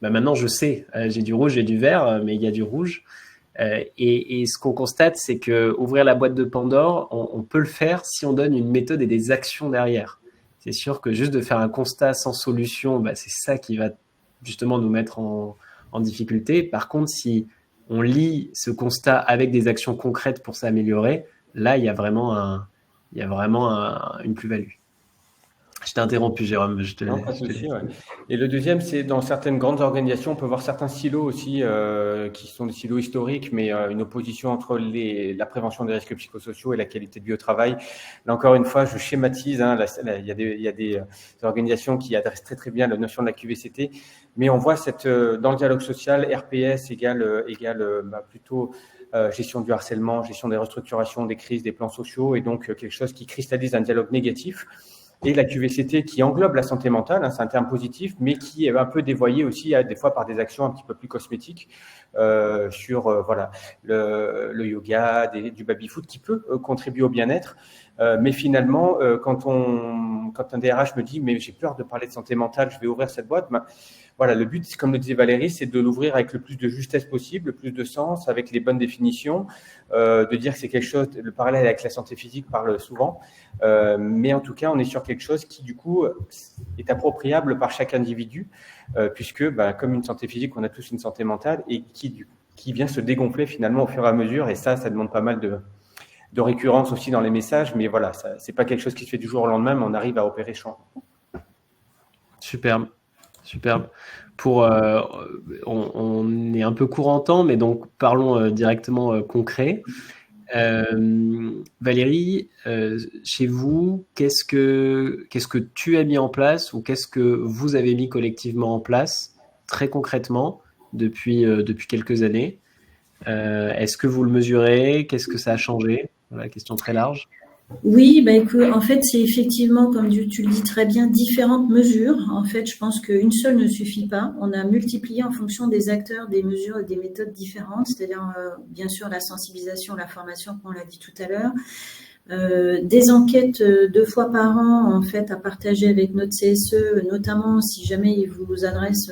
maintenant je sais, j'ai du rouge, j'ai du vert, mais il y a du rouge. Et ce qu'on constate, c'est que ouvrir la boîte de Pandore, on peut le faire si on donne une méthode et des actions derrière. C'est sûr que juste de faire un constat sans solution, c'est ça qui va justement nous mettre en difficulté. Par contre, si on lie ce constat avec des actions concrètes pour s'améliorer, là, il y a vraiment une plus-value. Je t'ai interrompu, Jérôme. Non, pas de souci, ouais. Et le deuxième, c'est dans certaines grandes organisations, on peut voir certains silos aussi, qui sont des silos historiques, mais une opposition entre la prévention des risques psychosociaux et la qualité de vie au travail. Là, encore une fois, je schématise. Hein, il y a des organisations qui adressent très très bien la notion de la QVCT, mais on voit dans le dialogue social, RPS égale plutôt gestion du harcèlement, gestion des restructurations, des crises, des plans sociaux, et donc quelque chose qui cristallise un dialogue négatif. Et la QVCT qui englobe la santé mentale, hein, c'est un terme positif, mais qui est un peu dévoyé aussi des fois par des actions un petit peu plus cosmétiques sur le yoga, du baby-foot qui peut contribuer au bien-être. Mais finalement, quand un DRH me dit « mais j'ai peur de parler de santé mentale, je vais ouvrir cette boîte », voilà, le but, comme le disait Valérie, c'est de l'ouvrir avec le plus de justesse possible, le plus de sens, avec les bonnes définitions, de dire que c'est quelque chose, le parallèle avec la santé physique parle souvent, mais en tout cas, on est sur quelque chose qui, du coup, est appropriable par chaque individu, puisque, comme une santé physique, on a tous une santé mentale et qui vient se dégonfler finalement au fur et à mesure, et ça demande pas mal de récurrence aussi dans les messages, mais voilà, c'est pas quelque chose qui se fait du jour au lendemain, mais on arrive à opérer champ. Superbe. On est un peu court en temps, mais donc parlons directement concret. Valérie, chez vous, qu'est-ce que tu as mis en place ou qu'est-ce que vous avez mis collectivement en place très concrètement depuis quelques années? Est-ce que vous le mesurez? Qu'est-ce que ça a changé? Voilà, question très large. Oui, en fait, c'est effectivement, comme tu le dis très bien, différentes mesures. En fait, je pense qu'une seule ne suffit pas. On a multiplié en fonction des acteurs, des mesures et des méthodes différentes, c'est-à-dire, bien sûr, la sensibilisation, la formation, comme on l'a dit tout à l'heure. Des enquêtes 2 fois par an en fait à partager avec notre CSE, notamment si jamais il vous adresse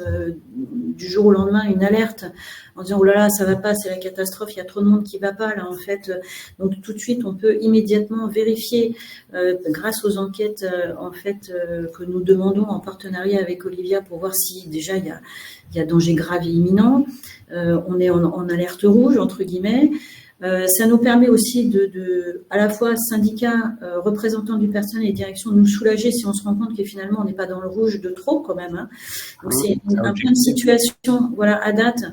du jour au lendemain une alerte en disant oh là là ça va pas, c'est la catastrophe, il y a trop de monde qui va pas là en fait, donc tout de suite on peut immédiatement vérifier grâce aux enquêtes que nous demandons en partenariat avec Olivia pour voir si déjà il y a danger grave et imminent, on est en alerte rouge entre guillemets. Ça nous permet aussi à la fois syndicats, représentants du personnel et direction, de nous soulager si on se rend compte que finalement on n'est pas dans le rouge de trop quand même. Hein. Donc c'est un point de situation, voilà, à date,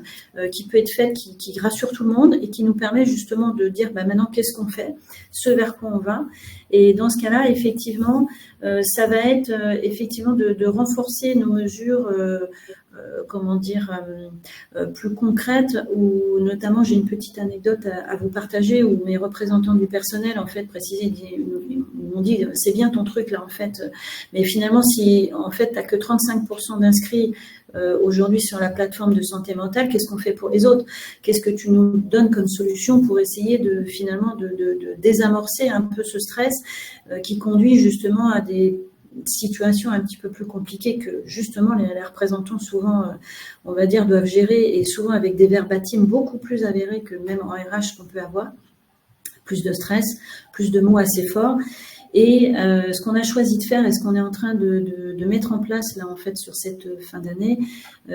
qui peut être faite, qui rassure tout le monde et qui nous permet justement de dire maintenant qu'est-ce qu'on fait, ce vers quoi on va. Et dans ce cas-là, effectivement, ça va être effectivement de renforcer nos mesures. Plus concrète, où notamment j'ai une petite anecdote à vous partager où mes représentants du personnel en fait précisaient, ils m'ont dit c'est bien ton truc là en fait, mais finalement si en fait t'as que 35% d'inscrits aujourd'hui sur la plateforme de santé mentale, qu'est-ce qu'on fait pour les autres? Qu'est-ce que tu nous donnes comme solution pour essayer de désamorcer un peu ce stress qui conduit justement à des situations un petit peu plus compliquées que justement les représentants souvent, on va dire, doivent gérer et souvent avec des verbatims beaucoup plus avérés que même en RH qu'on peut avoir, plus de stress, plus de mots assez forts. Et ce qu'on a choisi de faire et ce qu'on est en train de mettre en place là en fait sur cette fin d'année,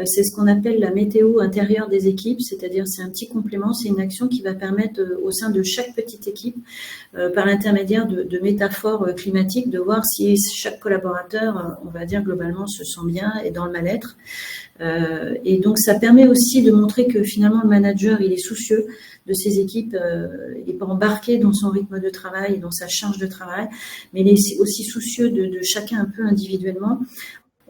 c'est ce qu'on appelle la météo intérieure des équipes, c'est-à-dire c'est un petit complément, c'est une action qui va permettre au sein de chaque petite équipe, par l'intermédiaire de métaphores climatiques, de voir si chaque collaborateur, on va dire globalement, se sent bien et dans le mal-être. Et donc ça permet aussi de montrer que finalement le manager il est soucieux de ses équipes, il n'est pas embarqué dans son rythme de travail et dans sa charge de travail, mais il est aussi soucieux de chacun un peu individuellement.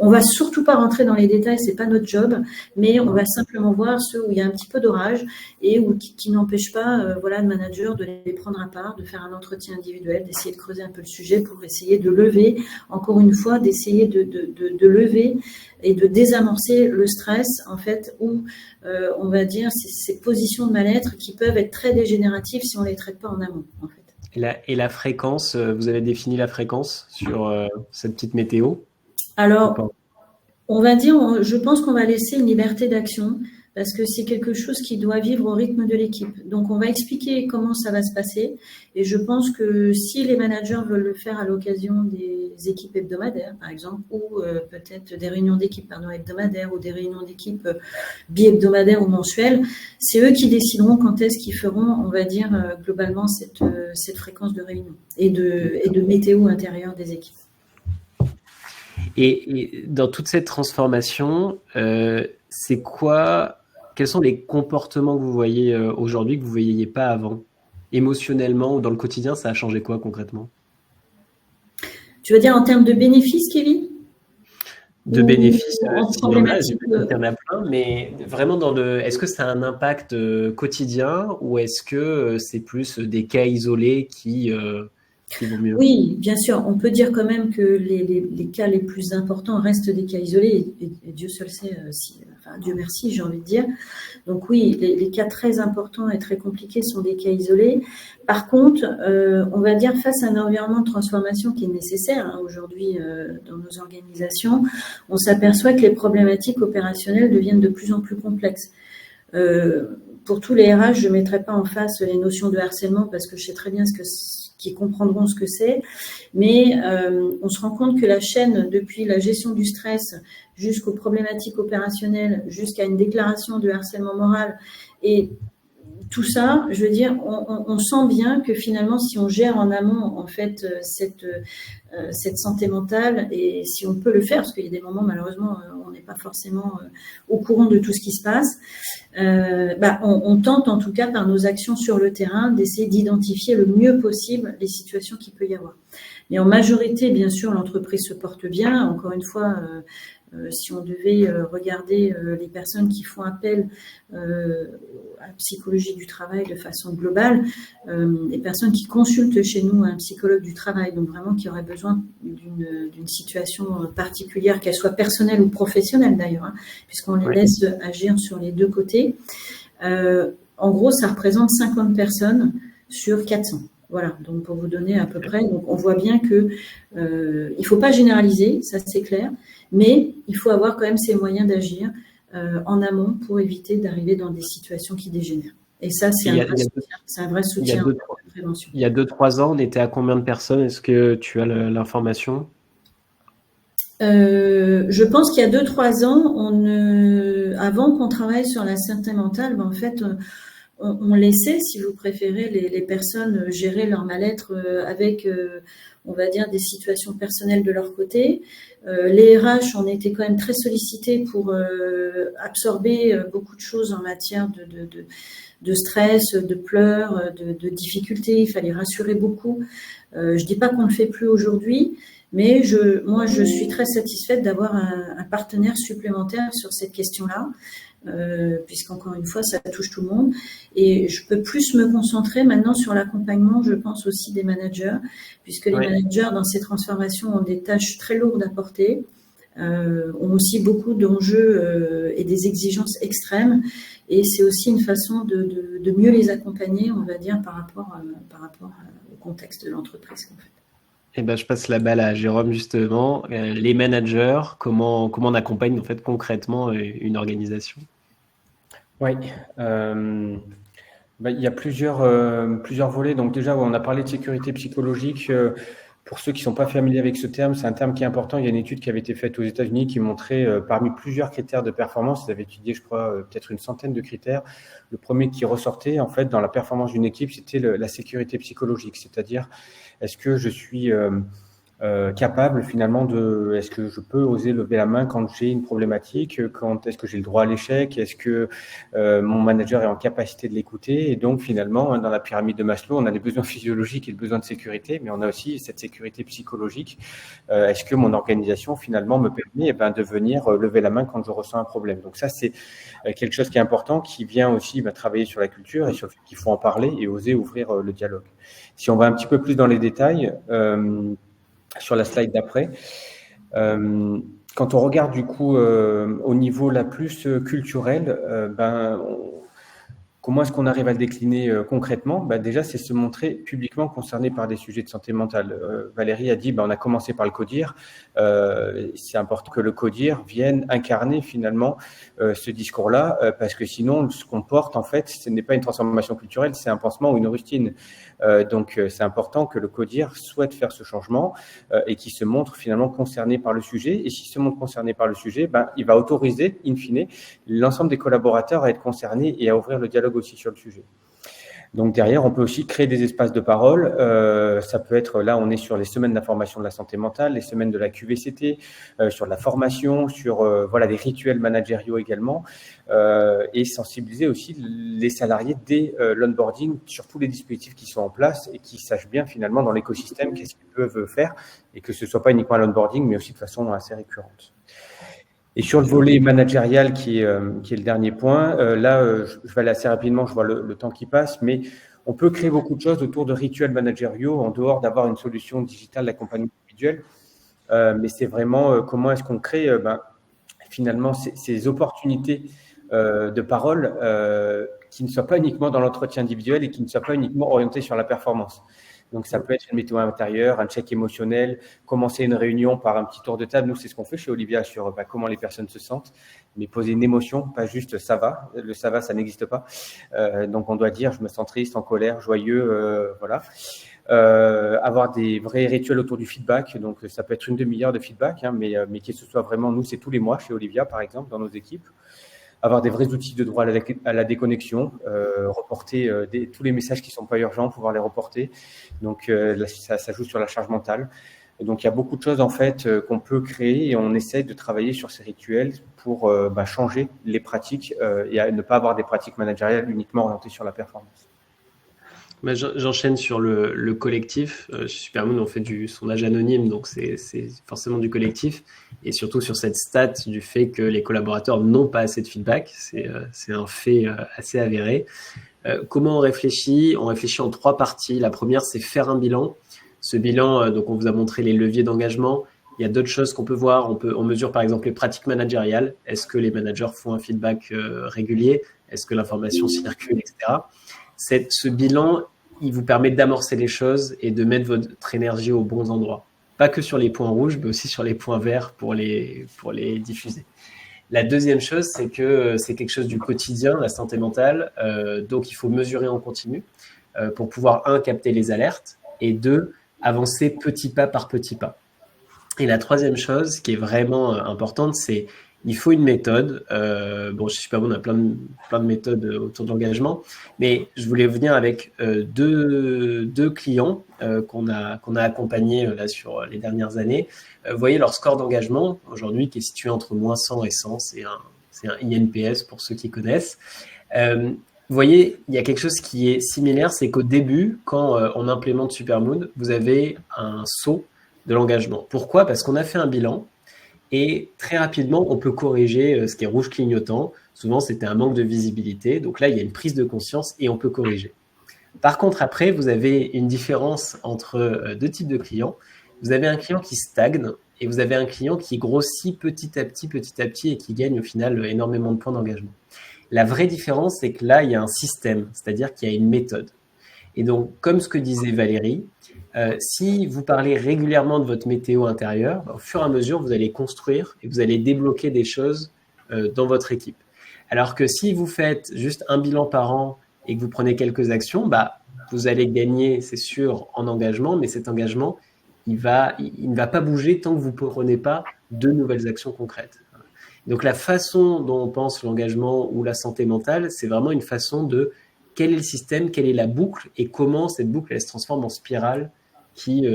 On va surtout pas rentrer dans les détails, c'est pas notre job, mais on va simplement voir ceux où il y a un petit peu d'orage et qui n'empêchent pas, voilà, le manager de les prendre à part, de faire un entretien individuel, d'essayer de creuser un peu le sujet pour essayer de lever, encore une fois, d'essayer de lever et de désamorcer le stress, en fait, ou on va dire ces positions de mal-être qui peuvent être très dégénératives si on les traite pas en amont, en fait. Et la fréquence, vous avez défini la fréquence sur cette petite météo? Alors, on va dire, je pense qu'on va laisser une liberté d'action parce que c'est quelque chose qui doit vivre au rythme de l'équipe. Donc, on va expliquer comment ça va se passer. Et je pense que si les managers veulent le faire à l'occasion des équipes hebdomadaires, par exemple, ou peut-être des réunions d'équipe hebdomadaires ou des réunions d'équipe bi-hebdomadaires ou mensuelles, c'est eux qui décideront quand est-ce qu'ils feront, on va dire, globalement cette fréquence de réunion et de météo intérieure des équipes. Et dans toute cette transformation, quels sont les comportements que vous voyez aujourd'hui que vous ne voyiez pas avant? Émotionnellement ou dans le quotidien, ça a changé quoi concrètement? Tu veux dire en termes de bénéfices, Kevin? De bénéfices, il y en a plein, mais vraiment est-ce que ça a un impact quotidien ou est-ce que c'est plus des cas isolés qui vont mieux? Oui, bien sûr. On peut dire quand même que les cas les plus importants restent des cas isolés et Dieu seul sait, Dieu merci, j'ai envie de dire. Donc oui, les cas très importants et très compliqués sont des cas isolés. Par contre, on va dire face à un environnement de transformation qui est nécessaire aujourd'hui dans nos organisations, on s'aperçoit que les problématiques opérationnelles deviennent de plus en plus complexes. Pour tous les RH, je ne mettrai pas en face les notions de harcèlement parce que je sais très bien qui comprendront ce que c'est, mais on se rend compte que la chaîne, depuis la gestion du stress jusqu'aux problématiques opérationnelles, jusqu'à une déclaration de harcèlement moral, et tout ça, je veux dire, on sent bien que finalement, si on gère en amont, en fait, cette santé mentale, et si on peut le faire, parce qu'il y a des moments, malheureusement, on n'est pas forcément au courant de tout ce qui se passe, on tente, en tout cas, par nos actions sur le terrain, d'essayer d'identifier le mieux possible les situations qu'il peut y avoir. Mais en majorité, bien sûr, l'entreprise se porte bien. Encore une fois, si on devait regarder les personnes qui font appel à la psychologie du travail de façon globale, les personnes qui consultent chez nous un psychologue du travail, donc vraiment qui auraient besoin d'une situation particulière, qu'elle soit personnelle ou professionnelle d'ailleurs, puisqu'on les laisse agir sur les deux côtés. En gros, ça représente 50 personnes sur 400. Voilà, donc pour vous donner à peu près, donc on voit bien que il faut pas généraliser, ça c'est clair, mais il faut avoir quand même ces moyens d'agir en amont pour éviter d'arriver dans des situations qui dégénèrent. Et ça, c'est un vrai soutien de prévention. Il y a 2-3 ans, on était à combien de personnes? Est-ce que tu as l'information? Je pense qu'il y a 2-3 ans, avant qu'on travaille sur la santé mentale, en fait, on laissait, si vous préférez, les personnes gérer leur mal-être avec, on va dire, des situations personnelles de leur côté. Les RH, on était quand même très sollicités pour absorber beaucoup de choses en matière de stress, de pleurs, de difficultés. Il fallait rassurer beaucoup. Je dis pas qu'on le fait plus aujourd'hui, mais moi, je suis très satisfaite d'avoir un partenaire supplémentaire sur cette question-là. Puisqu'encore une fois, ça touche tout le monde. Et je peux plus me concentrer maintenant sur l'accompagnement, je pense aussi des managers, puisque les managers dans ces transformations ont des tâches très lourdes à porter, ont aussi beaucoup d'enjeux et des exigences extrêmes. Et c'est aussi une façon de mieux les accompagner, on va dire, par rapport au contexte de l'entreprise. En fait. Eh ben, je passe la balle à Jérôme justement. Les managers, comment on accompagne en fait concrètement une organisation? Oui, il y a plusieurs volets. Donc déjà, on a parlé de sécurité psychologique. Pour ceux qui ne sont pas familiers avec ce terme, c'est un terme qui est important. Il y a une étude qui avait été faite aux États-Unis qui montrait, parmi plusieurs critères de performance, ils avaient étudié, je crois, peut-être une centaine de critères. Le premier qui ressortait, en fait, dans la performance d'une équipe, c'était la sécurité psychologique. C'est-à-dire, est-ce que je suis capable finalement est-ce que je peux oser lever la main quand j'ai une problématique, est-ce que j'ai le droit à l'échec, est-ce que mon manager est en capacité de l'écouter, et donc finalement dans la pyramide de Maslow on a les besoins physiologiques et le besoin de sécurité, mais on a aussi cette sécurité psychologique. Est-ce que mon organisation finalement me permet de venir lever la main quand je ressens un problème. Donc ça c'est quelque chose qui est important, qui vient aussi travailler sur la culture et sur le fait qu'il faut en parler et oser ouvrir le dialogue. Si on va un petit peu plus dans les détails, sur la slide d'après. Quand on regarde du coup au niveau la plus culturel, comment est-ce qu'on arrive à le décliner concrètement? Déjà, c'est se montrer publiquement concerné par des sujets de santé mentale. Valérie a dit, on a commencé par le CODIR. C'est important que le CODIR vienne incarner finalement ce discours-là, parce que sinon, ce qu'on porte, en fait, ce n'est pas une transformation culturelle, c'est un pansement ou une rustine. Donc, c'est important que le CODIR souhaite faire ce changement et qu'il se montre finalement concerné par le sujet. Et s'il se montre concerné par le sujet, il va autoriser, in fine, l'ensemble des collaborateurs à être concernés et à ouvrir le dialogue aussi sur le sujet. Donc derrière, on peut aussi créer des espaces de parole. Ça peut être, là, on est sur les semaines d'information de la santé mentale, les semaines de la QVCT, sur la formation, sur des rituels managériaux également, et sensibiliser aussi les salariés dès l'onboarding sur tous les dispositifs qui sont en place et qui sachent bien finalement dans l'écosystème qu'est-ce qu'ils peuvent faire et que ce ne soit pas uniquement à l'onboarding, mais aussi de façon assez récurrente. Et sur le volet managérial, qui est le dernier point, je vais aller assez rapidement, je vois le temps qui passe, mais on peut créer beaucoup de choses autour de rituels managériaux en dehors d'avoir une solution digitale d'accompagnement individuel. Mais c'est vraiment comment est-ce qu'on crée finalement ces opportunités de parole qui ne soient pas uniquement dans l'entretien individuel et qui ne soient pas uniquement orientées sur la performance. Donc, ça peut être une météo intérieure, un check émotionnel, commencer une réunion par un petit tour de table. Nous, c'est ce qu'on fait chez Olivia sur comment les personnes se sentent, mais poser une émotion, pas juste ça va. Le ça va, ça n'existe pas. Donc, on doit dire je me sens triste, en colère, joyeux, voilà. Avoir des vrais rituels autour du feedback. Donc, ça peut être une demi-heure de feedback, mais que ce soit vraiment, nous, c'est tous les mois chez Olivia, par exemple, dans nos équipes. Avoir des vrais outils de droit à la déconnexion, reporter tous les messages qui ne sont pas urgents, pouvoir les reporter. Donc, ça joue sur la charge mentale. Et donc, il y a beaucoup de choses en fait qu'on peut créer et on essaie de travailler sur ces rituels pour changer les pratiques et à ne pas avoir des pratiques managériales uniquement orientées sur la performance. J'enchaîne sur le collectif. Chez Supermoon, on fait du sondage anonyme, donc c'est forcément du collectif. Et surtout sur cette stat du fait que les collaborateurs n'ont pas assez de feedback. C'est un fait assez avéré. Comment on réfléchit? On réfléchit en 3 parties. La première, c'est faire un bilan. Ce bilan, donc on vous a montré les leviers d'engagement. Il y a d'autres choses qu'on peut voir. On mesure par exemple les pratiques managériales. Est-ce que les managers font un feedback régulier? Est-ce que l'information circule, etc. Ce bilan, il vous permet d'amorcer les choses et de mettre votre énergie aux bons endroits. Pas que sur les points rouges, mais aussi sur les points verts pour les diffuser. La deuxième chose, c'est que c'est quelque chose du quotidien, la santé mentale. Donc, il faut mesurer en continu pour pouvoir, 1, capter les alertes et 2, avancer petit pas par petit pas. Et la troisième chose qui est vraiment importante, c'est il faut une méthode. Chez Supermoon, on a plein de méthodes autour de l'engagement, mais je voulais venir avec deux clients qu'on a accompagnés là sur les dernières années. Vous voyez leur score d'engagement aujourd'hui qui est situé entre moins 100 et 100, c'est un INPS pour ceux qui connaissent. Vous voyez, il y a quelque chose qui est similaire, c'est qu'au début, quand on implémente Supermoon, vous avez un saut de l'engagement. Pourquoi? Parce qu'on a fait un bilan. Et très rapidement, on peut corriger ce qui est rouge clignotant. Souvent, c'était un manque de visibilité. Donc là, il y a une prise de conscience et on peut corriger. Par contre, après, vous avez une différence entre 2 types de clients. Vous avez un client qui stagne et vous avez un client qui grossit petit à petit et qui gagne au final énormément de points d'engagement. La vraie différence, c'est que là, il y a un système, c'est-à-dire qu'il y a une méthode. Et donc, comme ce que disait Valérie, si vous parlez régulièrement de votre météo intérieure, au fur et à mesure, vous allez construire et vous allez débloquer des choses dans votre équipe. Alors que si vous faites juste un bilan par an et que vous prenez quelques actions, vous allez gagner, c'est sûr, en engagement, mais cet engagement, il ne va pas bouger tant que vous ne prenez pas de nouvelles actions concrètes. Donc la façon dont on pense l'engagement ou la santé mentale, c'est vraiment une façon de quel est le système, quelle est la boucle et comment cette boucle elle se transforme en spirale qui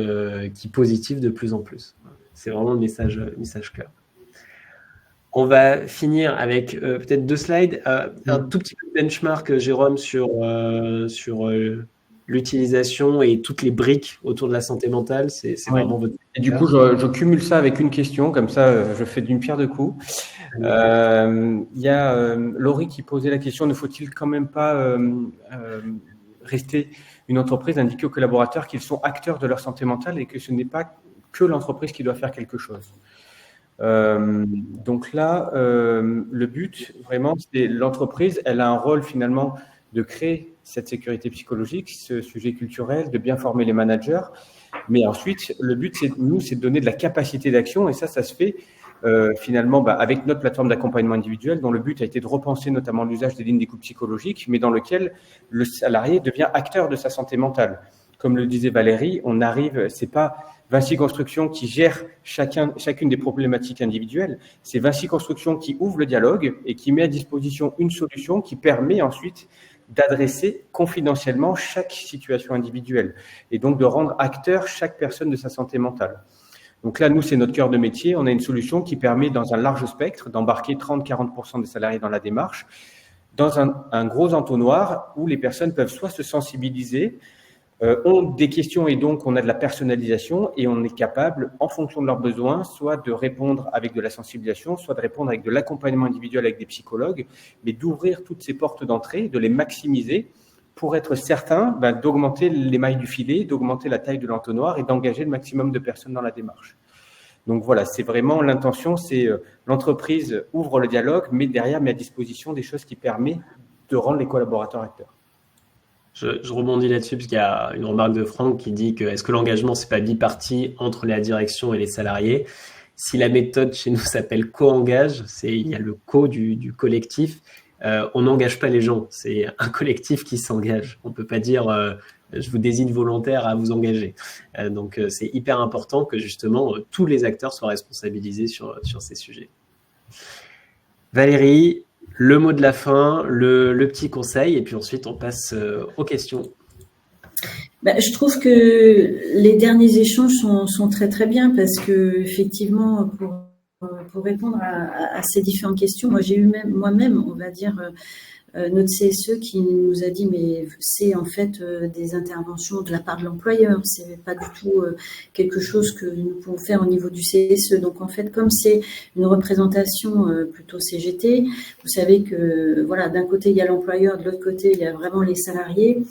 positive de plus en plus. C'est vraiment le message clair. On va finir avec peut-être 2 slides. Un tout petit peu de benchmark, Jérôme, sur l'utilisation et toutes les briques autour de la santé mentale. C'est vraiment votre... Et du coup, je cumule ça avec une question, comme ça, je fais d'une pierre deux coups. Il y a Laurie qui posait la question, ne faut-il quand même pas rester une entreprise, indiquer aux collaborateurs qu'ils sont acteurs de leur santé mentale et que ce n'est pas que l'entreprise qui doit faire quelque chose. Donc là, le but, vraiment, c'est l'entreprise, elle a un rôle finalement de créer cette sécurité psychologique, ce sujet culturel, de bien former les managers. Mais ensuite, le but, c'est de donner de la capacité d'action et ça se fait finalement avec notre plateforme d'accompagnement individuel dont le but a été de repenser notamment l'usage des lignes d'écoute psychologique, mais dans lequel le salarié devient acteur de sa santé mentale. Comme le disait Valérie, on arrive, c'est pas Vinci Construction qui gère chacune des problématiques individuelles, c'est Vinci Construction qui ouvre le dialogue et qui met à disposition une solution qui permet ensuite d'adresser confidentiellement chaque situation individuelle et donc de rendre acteur chaque personne de sa santé mentale. Donc là, nous, c'est notre cœur de métier. On a une solution qui permet, dans un large spectre, d'embarquer 30-40% des salariés dans la démarche, dans un gros entonnoir où les personnes peuvent soit se sensibiliser, ont des questions et donc on a de la personnalisation et on est capable, en fonction de leurs besoins, soit de répondre avec de la sensibilisation, soit de répondre avec de l'accompagnement individuel avec des psychologues, mais d'ouvrir toutes ces portes d'entrée, de les maximiser pour être certain d'augmenter les mailles du filet, d'augmenter la taille de l'entonnoir et d'engager le maximum de personnes dans la démarche. Donc voilà, c'est vraiment l'intention, c'est l'entreprise ouvre le dialogue, mais derrière met à disposition des choses qui permettent de rendre les collaborateurs acteurs. Je rebondis là-dessus parce qu'il y a une remarque de Franck qui dit que est-ce que l'engagement c'est pas biparti entre la direction et les salariés? Si la méthode chez nous s'appelle co-engage, il y a le co du collectif. On n'engage pas les gens, c'est un collectif qui s'engage. On ne peut pas dire je vous désigne volontaire à vous engager. Donc c'est hyper important que justement tous les acteurs soient responsabilisés sur ces sujets. Valérie, le mot de la fin, le petit conseil, et puis ensuite on passe aux questions. Je trouve que les derniers échanges sont très très bien parce que effectivement pour répondre à ces différentes questions, moi j'ai eu moi-même, on va dire, notre CSE qui nous a dit mais c'est en fait des interventions de la part de l'employeur, c'est pas du tout quelque chose que nous pouvons faire au niveau du CSE. Donc en fait, comme c'est une représentation plutôt CGT, vous savez que voilà, d'un côté il y a l'employeur, de l'autre côté il y a vraiment les salariés.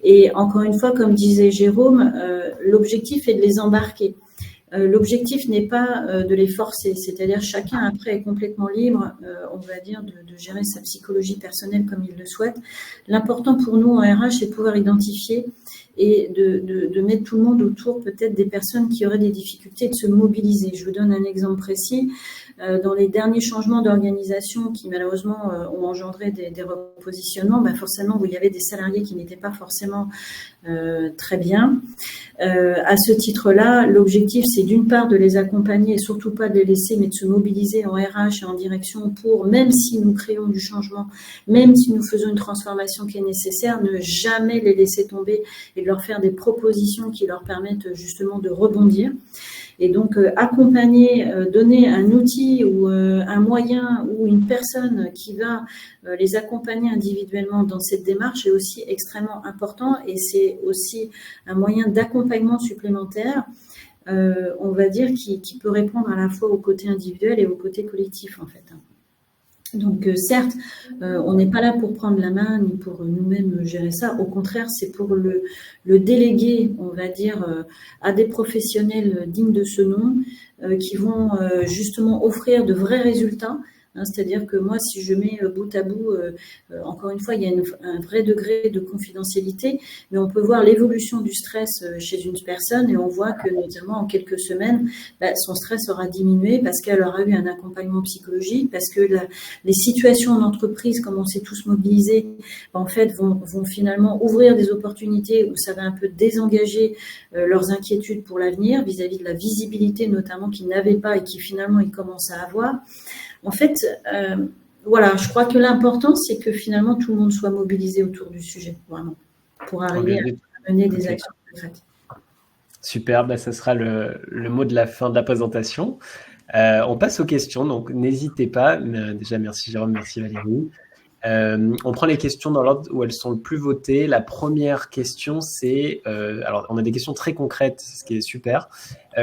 Et encore une fois, comme disait Jérôme, l'objectif est de les embarquer. L'objectif n'est pas de les forcer, c'est-à-dire chacun après est complètement libre, on va dire, de gérer sa psychologie personnelle comme il le souhaite. L'important pour nous en RH, c'est de pouvoir identifier et de mettre tout le monde autour peut-être des personnes qui auraient des difficultés de se mobiliser. Je vous donne un exemple précis. Dans les derniers changements d'organisation qui malheureusement ont engendré des repositionnements, forcément où il y avait des salariés qui n'étaient pas forcément très bien. À ce titre-là, l'objectif c'est d'une part de les accompagner et surtout pas de les laisser, mais de se mobiliser en RH et en direction pour, même si nous créons du changement, même si nous faisons une transformation qui est nécessaire, ne jamais les laisser tomber et de leur faire des propositions qui leur permettent justement de rebondir. Et donc, accompagner, donner un outil ou un moyen ou une personne qui va les accompagner individuellement dans cette démarche est aussi extrêmement important et c'est aussi un moyen d'accompagnement supplémentaire, on va dire, qui peut répondre à la fois au côté individuel et au côté collectif, en fait. Donc certes, on n'est pas là pour prendre la main ni pour nous-mêmes gérer ça. Au contraire, c'est pour le déléguer, on va dire, à des professionnels dignes de ce nom, qui vont justement offrir de vrais résultats C'est-à-dire que moi, si je mets bout à bout, encore une fois, il y a un vrai degré de confidentialité, mais on peut voir l'évolution du stress chez une personne et on voit que notamment en quelques semaines, son stress aura diminué parce qu'elle aura eu un accompagnement psychologique, parce que les situations en entreprise, comme on s'est tous mobilisés, en fait, vont finalement ouvrir des opportunités où ça va un peu désengager leurs inquiétudes pour l'avenir vis-à-vis de la visibilité notamment qu'ils n'avaient pas et qui finalement ils commencent à avoir. En fait, voilà, je crois que l'important, c'est que finalement tout le monde soit mobilisé autour du sujet, vraiment, pour arriver à mener des actions concrètes. Super, ça sera le mot de la fin de la présentation. On passe aux questions, donc n'hésitez pas. Déjà, merci Jérôme, merci Valérie. On prend les questions dans l'ordre où elles sont le plus votées. La première question, c'est... alors, on a des questions très concrètes, ce qui est super.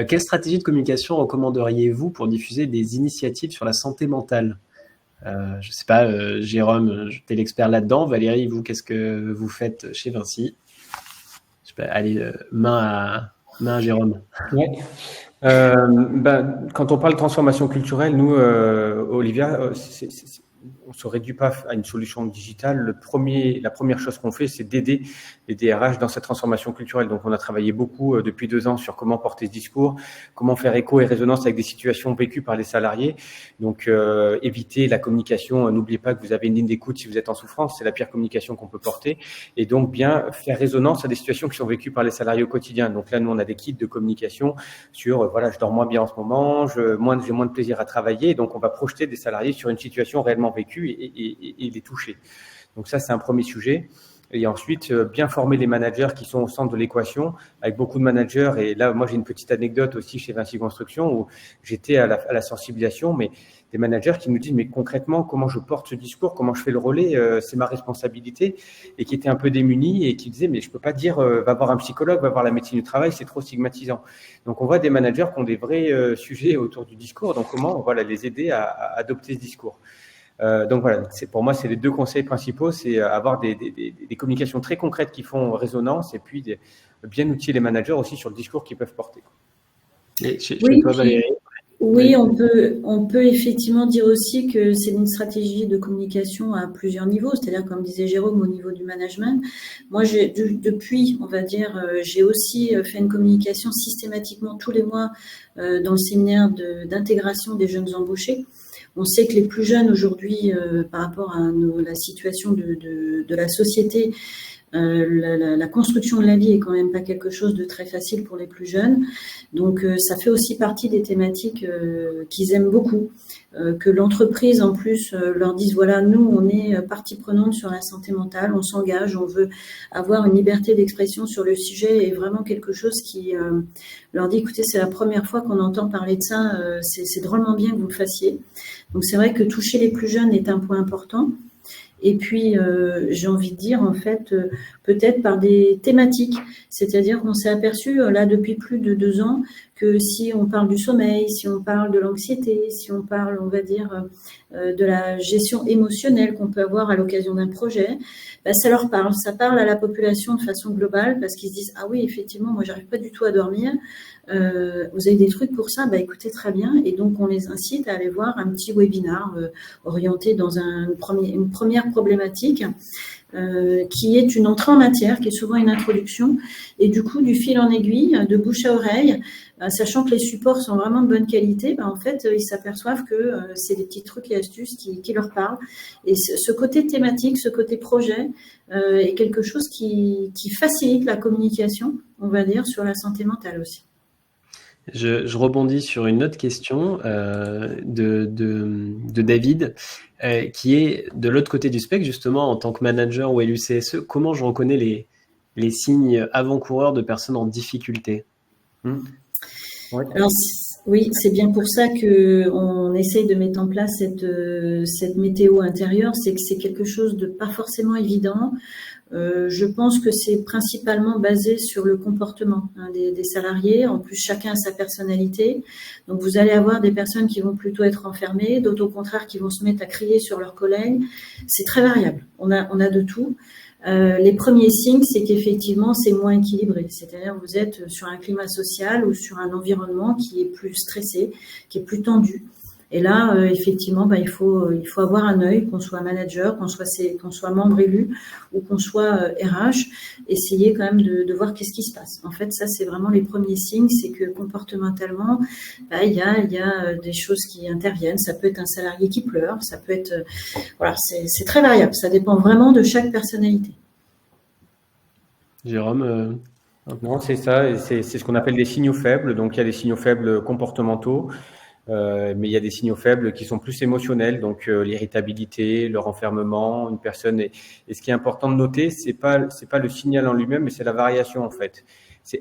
Quelle stratégie de communication recommanderiez-vous pour diffuser des initiatives sur la santé mentale ? Je ne sais pas, Jérôme, tu es l'expert là-dedans. Valérie, vous, qu'est-ce que vous faites chez Vinci ? Je sais pas, allez, main à Jérôme. Ouais. Quand on parle de transformation culturelle, nous, Olivia, on ne se réduit pas à une solution digitale. La première chose qu'on fait, c'est d'aider les DRH dans cette transformation culturelle. Donc, on a travaillé beaucoup depuis 2 ans sur comment porter ce discours, comment faire écho et résonance avec des situations vécues par les salariés. Donc, éviter la communication. N'oubliez pas que vous avez une ligne d'écoute si vous êtes en souffrance. C'est la pire communication qu'on peut porter. Et donc, bien faire résonance à des situations qui sont vécues par les salariés au quotidien. Donc là, nous, on a des kits de communication sur, voilà, je dors moins bien en ce moment, j'ai moins de plaisir à travailler. Donc, on va projeter des salariés sur une situation réellement vécue et les toucher. Donc ça, c'est un premier sujet. Et ensuite, bien former les managers qui sont au centre de l'équation, avec beaucoup de managers. Et là, moi, j'ai une petite anecdote aussi chez Vinci Construction où j'étais à la sensibilisation, mais des managers qui nous disent, mais concrètement, comment je porte ce discours, comment je fais le relais, c'est ma responsabilité, et qui étaient un peu démunis et qui disaient, mais je peux pas dire, va voir un psychologue, va voir la médecine du travail, c'est trop stigmatisant. Donc, on voit des managers qui ont des vrais sujets autour du discours. Donc, comment, voilà, les aider à adopter ce discours. Donc voilà, pour moi, c'est les 2 conseils principaux, c'est avoir des communications très concrètes qui font résonance et puis bien outiller les managers aussi sur le discours qu'ils peuvent porter. Et chez toi, Valérie ? Oui, on peut effectivement dire aussi que c'est une stratégie de communication à plusieurs niveaux, c'est-à-dire, comme disait Jérôme, au niveau du management. Moi, depuis, on va dire, j'ai aussi fait une communication systématiquement tous les mois dans le séminaire d'intégration des jeunes embauchés. On sait que les plus jeunes aujourd'hui, par rapport à la situation de la société, la construction de la vie est quand même pas quelque chose de très facile pour les plus jeunes. Donc, ça fait aussi partie des thématiques qu'ils aiment beaucoup. Que l'entreprise, en plus, leur dise, voilà, nous, on est partie prenante sur la santé mentale, on s'engage, on veut avoir une liberté d'expression sur le sujet et vraiment quelque chose qui leur dit, écoutez, c'est la première fois qu'on entend parler de ça, c'est drôlement bien que vous le fassiez. Donc, c'est vrai que toucher les plus jeunes est un point important. Et puis, j'ai envie de dire, en fait, peut-être par des thématiques. C'est-à-dire qu'on s'est aperçu, là, depuis plus de 2 ans, que si on parle du sommeil, si on parle de l'anxiété, si on parle, on va dire, de la gestion émotionnelle qu'on peut avoir à l'occasion d'un projet, ça leur parle. Ça parle à la population de façon globale parce qu'ils se disent, ah oui, effectivement, moi, j'arrive pas du tout à dormir. Vous avez des trucs pour ça, écoutez, très bien. Et donc, on les incite à aller voir un petit webinar orienté dans une première problématique qui est une entrée en matière, qui est souvent une introduction. Et du coup, du fil en aiguille, de bouche à oreille, sachant que les supports sont vraiment de bonne qualité, en fait, ils s'aperçoivent que c'est des petits trucs et astuces qui leur parlent. Et ce côté thématique, ce côté projet est quelque chose qui facilite la communication, on va dire, sur la santé mentale aussi. Je rebondis sur une autre question de David, qui est de l'autre côté du spectre, justement, en tant que manager ou élu CSE, comment je reconnais les signes avant-coureurs de personnes en difficulté ? Ouais. Alors, oui, c'est bien pour ça qu'on essaye de mettre en place cette météo intérieure, c'est que c'est quelque chose de pas forcément évident. Je pense que c'est principalement basé sur le comportement des salariés. En plus, chacun a sa personnalité. Donc, vous allez avoir des personnes qui vont plutôt être enfermées, d'autres au contraire qui vont se mettre à crier sur leurs collègues. C'est très variable. On a de tout. Les premiers signes, c'est qu'effectivement, c'est moins équilibré. C'est-à-dire que vous êtes sur un climat social ou sur un environnement qui est plus stressé, qui est plus tendu. Et là, effectivement, il faut avoir un œil, qu'on soit manager, qu'on soit membre élu ou qu'on soit RH, essayer quand même de voir qu'est-ce qui se passe. En fait, ça, c'est vraiment les premiers signes, c'est que comportementalement, il y a des choses qui interviennent. Ça peut être un salarié qui pleure, ça peut être, voilà, c'est très variable. Ça dépend vraiment de chaque personnalité. Jérôme, Non, c'est ça, et c'est ce qu'on appelle des signaux faibles. Donc, il y a des signaux faibles comportementaux, mais il y a des signaux faibles qui sont plus émotionnels, donc l'irritabilité, le renfermement, une personne. Et ce qui est important de noter, c'est pas le signal en lui-même, mais c'est la variation en fait.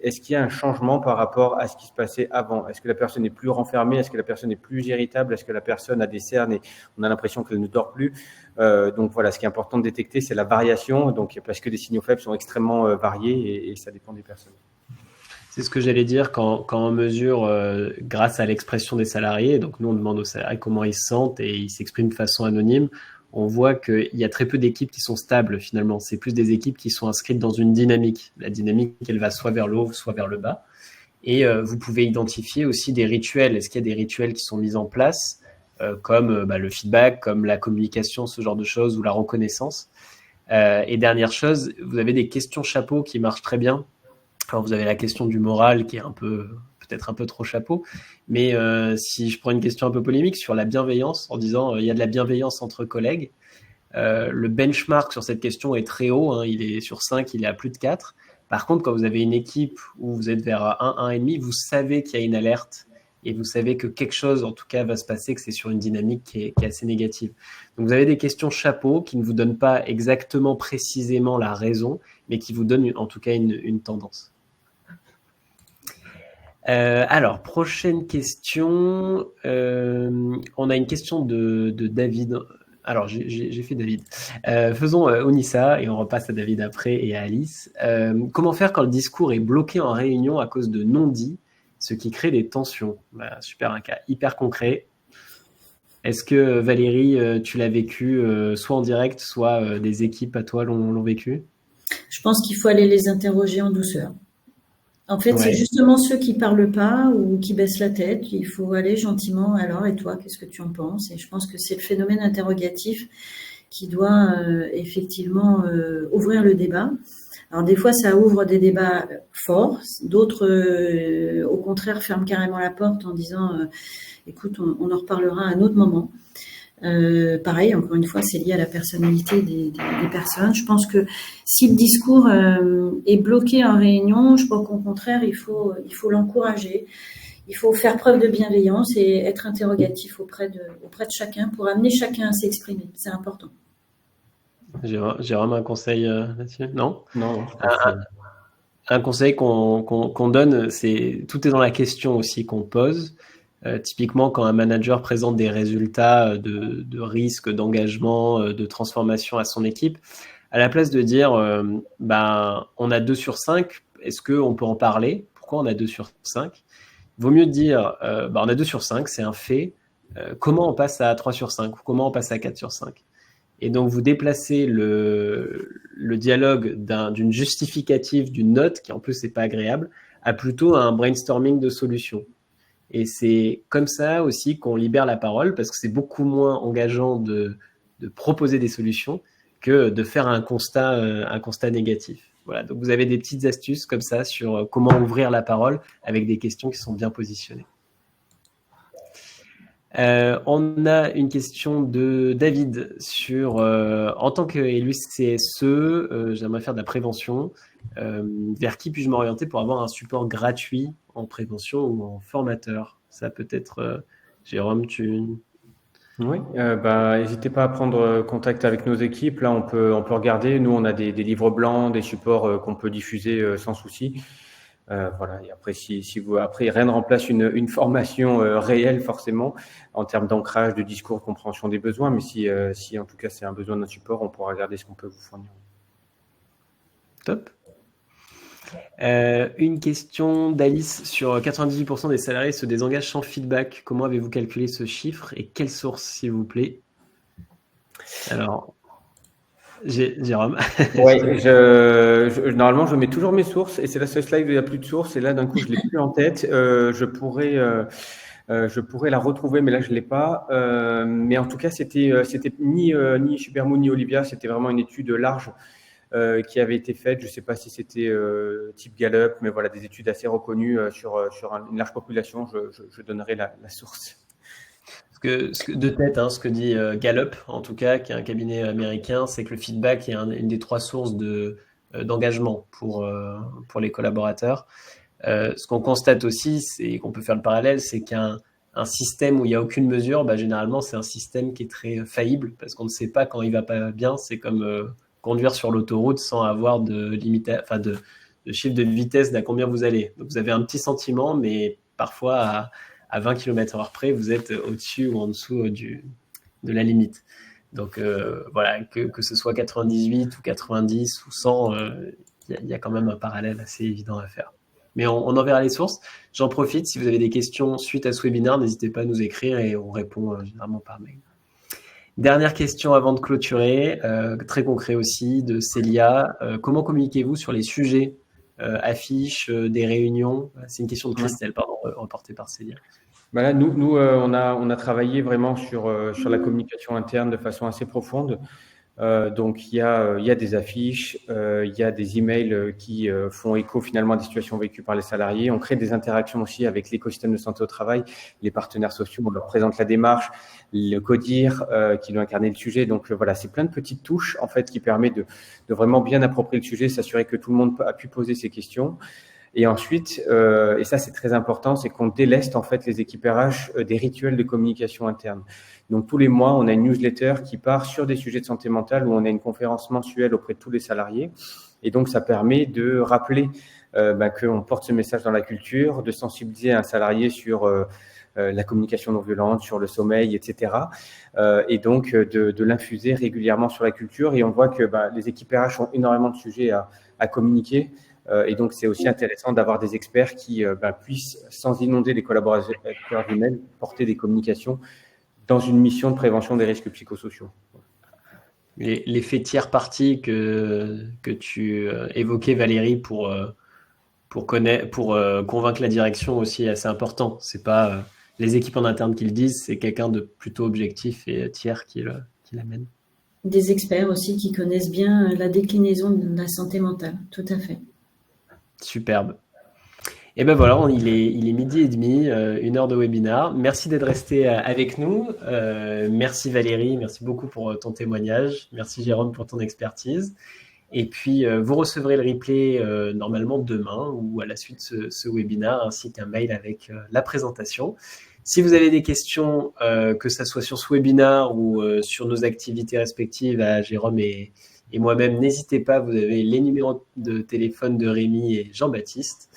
Est-ce qu'il y a un changement par rapport à ce qui se passait avant? Est-ce que la personne est plus renfermée? Est-ce que la personne est plus irritable? Est-ce que la personne a des cernes et on a l'impression qu'elle ne dort plus? Donc voilà, ce qui est important de détecter, c'est la variation. Donc parce que les signaux faibles sont extrêmement variés et ça dépend des personnes. c'est ce que j'allais dire quand on mesure grâce à l'expression des salariés. Donc nous, on demande aux salariés comment ils se sentent et ils s'expriment de façon anonyme. On voit qu'il y a très peu d'équipes qui sont stables finalement. C'est plus des équipes qui sont inscrites dans une dynamique. La dynamique, elle va soit vers le haut, soit vers le bas. Et vous pouvez identifier aussi des rituels. Est-ce qu'il y a des rituels qui sont mis en place, comme le feedback, comme la communication, ce genre de choses, ou la reconnaissance. Et dernière chose, vous avez des questions chapeau qui marchent très bien. Alors vous avez la question du moral qui est peut-être un peu trop chapeau, mais si je prends une question un peu polémique sur la bienveillance, en disant il y a de la bienveillance entre collègues, le benchmark sur cette question est très haut, hein, il est sur 5, il est à plus de 4. Par contre, quand vous avez une équipe où vous êtes vers 1, 1,5, vous savez qu'il y a une alerte et vous savez que quelque chose, en tout cas, va se passer, que c'est sur une dynamique qui est assez négative. Donc, vous avez des questions chapeau qui ne vous donnent pas exactement, précisément la raison, mais qui vous donnent en tout cas une tendance. Alors, prochaine question. On a une question de David. Alors, j'ai fait David. Faisons Onissa et on repasse à David après et à Alice. Comment faire quand le discours est bloqué en réunion à cause de non-dits, ce qui crée des tensions? Super, un cas hyper concret. Est-ce que Valérie, tu l'as vécu soit en direct, soit des équipes à toi l'ont vécu? Je pense qu'il faut aller les interroger en douceur. En fait, Ouais. c'est justement ceux qui parlent pas ou qui baissent la tête. Il faut aller gentiment. Alors, et toi, qu'est-ce que tu en penses? Et je pense que c'est le phénomène interrogatif qui doit effectivement ouvrir le débat. Alors, des fois, ça ouvre des débats forts. D'autres, au contraire, ferment carrément la porte en disant écoute, on en reparlera à un autre moment. Pareil, encore une fois, c'est lié à la personnalité des personnes. Je pense que si le discours est bloqué en réunion, je pense qu'au contraire, il faut l'encourager. Il faut faire preuve de bienveillance et être interrogatif auprès de chacun pour amener chacun à s'exprimer. C'est important. Jérôme, un conseil là-dessus? Non? Non. Un conseil qu'on donne, c'est tout est dans la question aussi qu'on pose. Typiquement, quand un manager présente des résultats de risque, d'engagement, de transformation à son équipe, à la place de dire on a 2 sur 5, est-ce qu'on peut en parler? Pourquoi on a 2 sur 5? Il vaut mieux dire on a 2 sur 5, c'est un fait. Comment on passe à 3 sur 5 ou comment on passe à 4 sur 5? Et donc, vous déplacez le dialogue d'une justificative, d'une note, qui en plus n'est pas agréable, à plutôt un brainstorming de solutions. Et c'est comme ça aussi qu'on libère la parole, parce que c'est beaucoup moins engageant de proposer des solutions que de faire un constat négatif. Voilà, donc vous avez des petites astuces comme ça sur comment ouvrir la parole avec des questions qui sont bien positionnées. On a une question de David sur en tant qu'élu CSE, j'aimerais faire de la prévention. Vers qui puis-je m'orienter pour avoir un support gratuit en prévention ou en formateur? Ça peut être Jérôme, tu... Oui, n'hésitez pas à prendre contact avec nos équipes. Là, on peut regarder. Nous, on a des livres blancs, des supports qu'on peut diffuser sans souci. Voilà. Et après, après, rien ne remplace une formation réelle forcément en termes d'ancrage, de discours, de compréhension des besoins. Mais si en tout cas c'est un besoin d'un support, on pourra regarder ce qu'on peut vous fournir. Top. Une question d'Alice sur 98% des salariés se désengagent sans feedback. Comment avez-vous calculé ce chiffre et quelle source, s'il vous plaît? Alors, Jérôme. Oui, normalement, je mets toujours mes sources et c'est la seule slide où il n'y a plus de sources. Et là, d'un coup, je ne l'ai plus en tête. Je pourrais Je pourrais la retrouver, mais là, je ne l'ai pas. Mais en tout cas, c'était ni Supermoon ni Olivia, c'était vraiment une étude large qui avait été faite. Je ne sais pas si c'était type Gallup, mais voilà, des études assez reconnues sur une large population. Je donnerai la source. De tête, hein, ce que dit Gallup, en tout cas, qui est un cabinet américain, c'est que le feedback est une des trois sources d'engagement pour les collaborateurs. Ce qu'on constate aussi, c'est qu'on peut faire le parallèle, c'est qu'un système où il n'y a aucune mesure, bah, généralement, c'est un système qui est très faillible parce qu'on ne sait pas quand il va pas bien. C'est comme conduire sur l'autoroute sans avoir de chiffre de vitesse d'à combien vous allez. Donc, vous avez un petit sentiment, mais parfois à 20 km/h près, vous êtes au-dessus ou en dessous de la limite. Donc, voilà, que ce soit 98 ou 90 ou 100, il y a quand même un parallèle assez évident à faire. Mais on enverra les sources. J'en profite, si vous avez des questions suite à ce webinaire, n'hésitez pas à nous écrire et on répond généralement par mail. Dernière question avant de clôturer, très concret aussi, de Célia. Comment communiquez-vous sur les sujets, affiches, des réunions? C'est une question de Christelle, pardon, reportée par Célia. Ben là, nous on a travaillé vraiment sur la communication interne de façon assez profonde. Donc, il y a des affiches, il y a des emails qui font écho finalement à des situations vécues par les salariés. On crée des interactions aussi avec l'écosystème de santé au travail, les partenaires sociaux. On leur présente la démarche, le CODIR qui doit incarner le sujet. Donc, voilà, c'est plein de petites touches en fait qui permettent de vraiment bien approprier le sujet, s'assurer que tout le monde a pu poser ses questions. Et ensuite, et ça c'est très important, c'est qu'on déleste en fait les équipes RH des rituels de communication interne. Donc tous les mois, on a une newsletter qui part sur des sujets de santé mentale où on a une conférence mensuelle auprès de tous les salariés. Et donc ça permet de rappeler qu'on porte ce message dans la culture, de sensibiliser un salarié sur la communication non violente, sur le sommeil, etc. Et donc de l'infuser régulièrement sur la culture. Et on voit que les équipes RH ont énormément de sujets à communiquer. Et donc, c'est aussi intéressant d'avoir des experts qui puissent, sans inonder les collaborateurs eux-mêmes, porter des communications dans une mission de prévention des risques psychosociaux. L'effet tiers partie que tu évoquais, Valérie, pour convaincre la direction aussi est assez important. C'est pas les équipes en interne qui le disent, c'est quelqu'un de plutôt objectif et tiers qui l'amène. Des experts aussi qui connaissent bien la déclinaison de la santé mentale, tout à fait. Superbe. Et ben voilà, il est 12h30, 1 heure de webinaire. Merci d'être resté avec nous. Merci Valérie, merci beaucoup pour ton témoignage. Merci Jérôme pour ton expertise. Et puis, vous recevrez le replay normalement demain ou à la suite de ce webinaire, ainsi qu'un mail avec la présentation. Si vous avez des questions, que ce soit sur ce webinaire ou sur nos activités respectives à Jérôme et moi-même, n'hésitez pas, vous avez les numéros de téléphone de Rémi et Jean-Baptiste.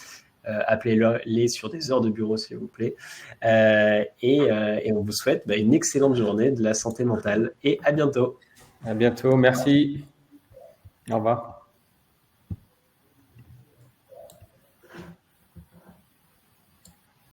Appelez-les sur des heures de bureau, s'il vous plaît. Et on vous souhaite une excellente journée de la santé mentale. Et à bientôt. À bientôt, merci. Au revoir.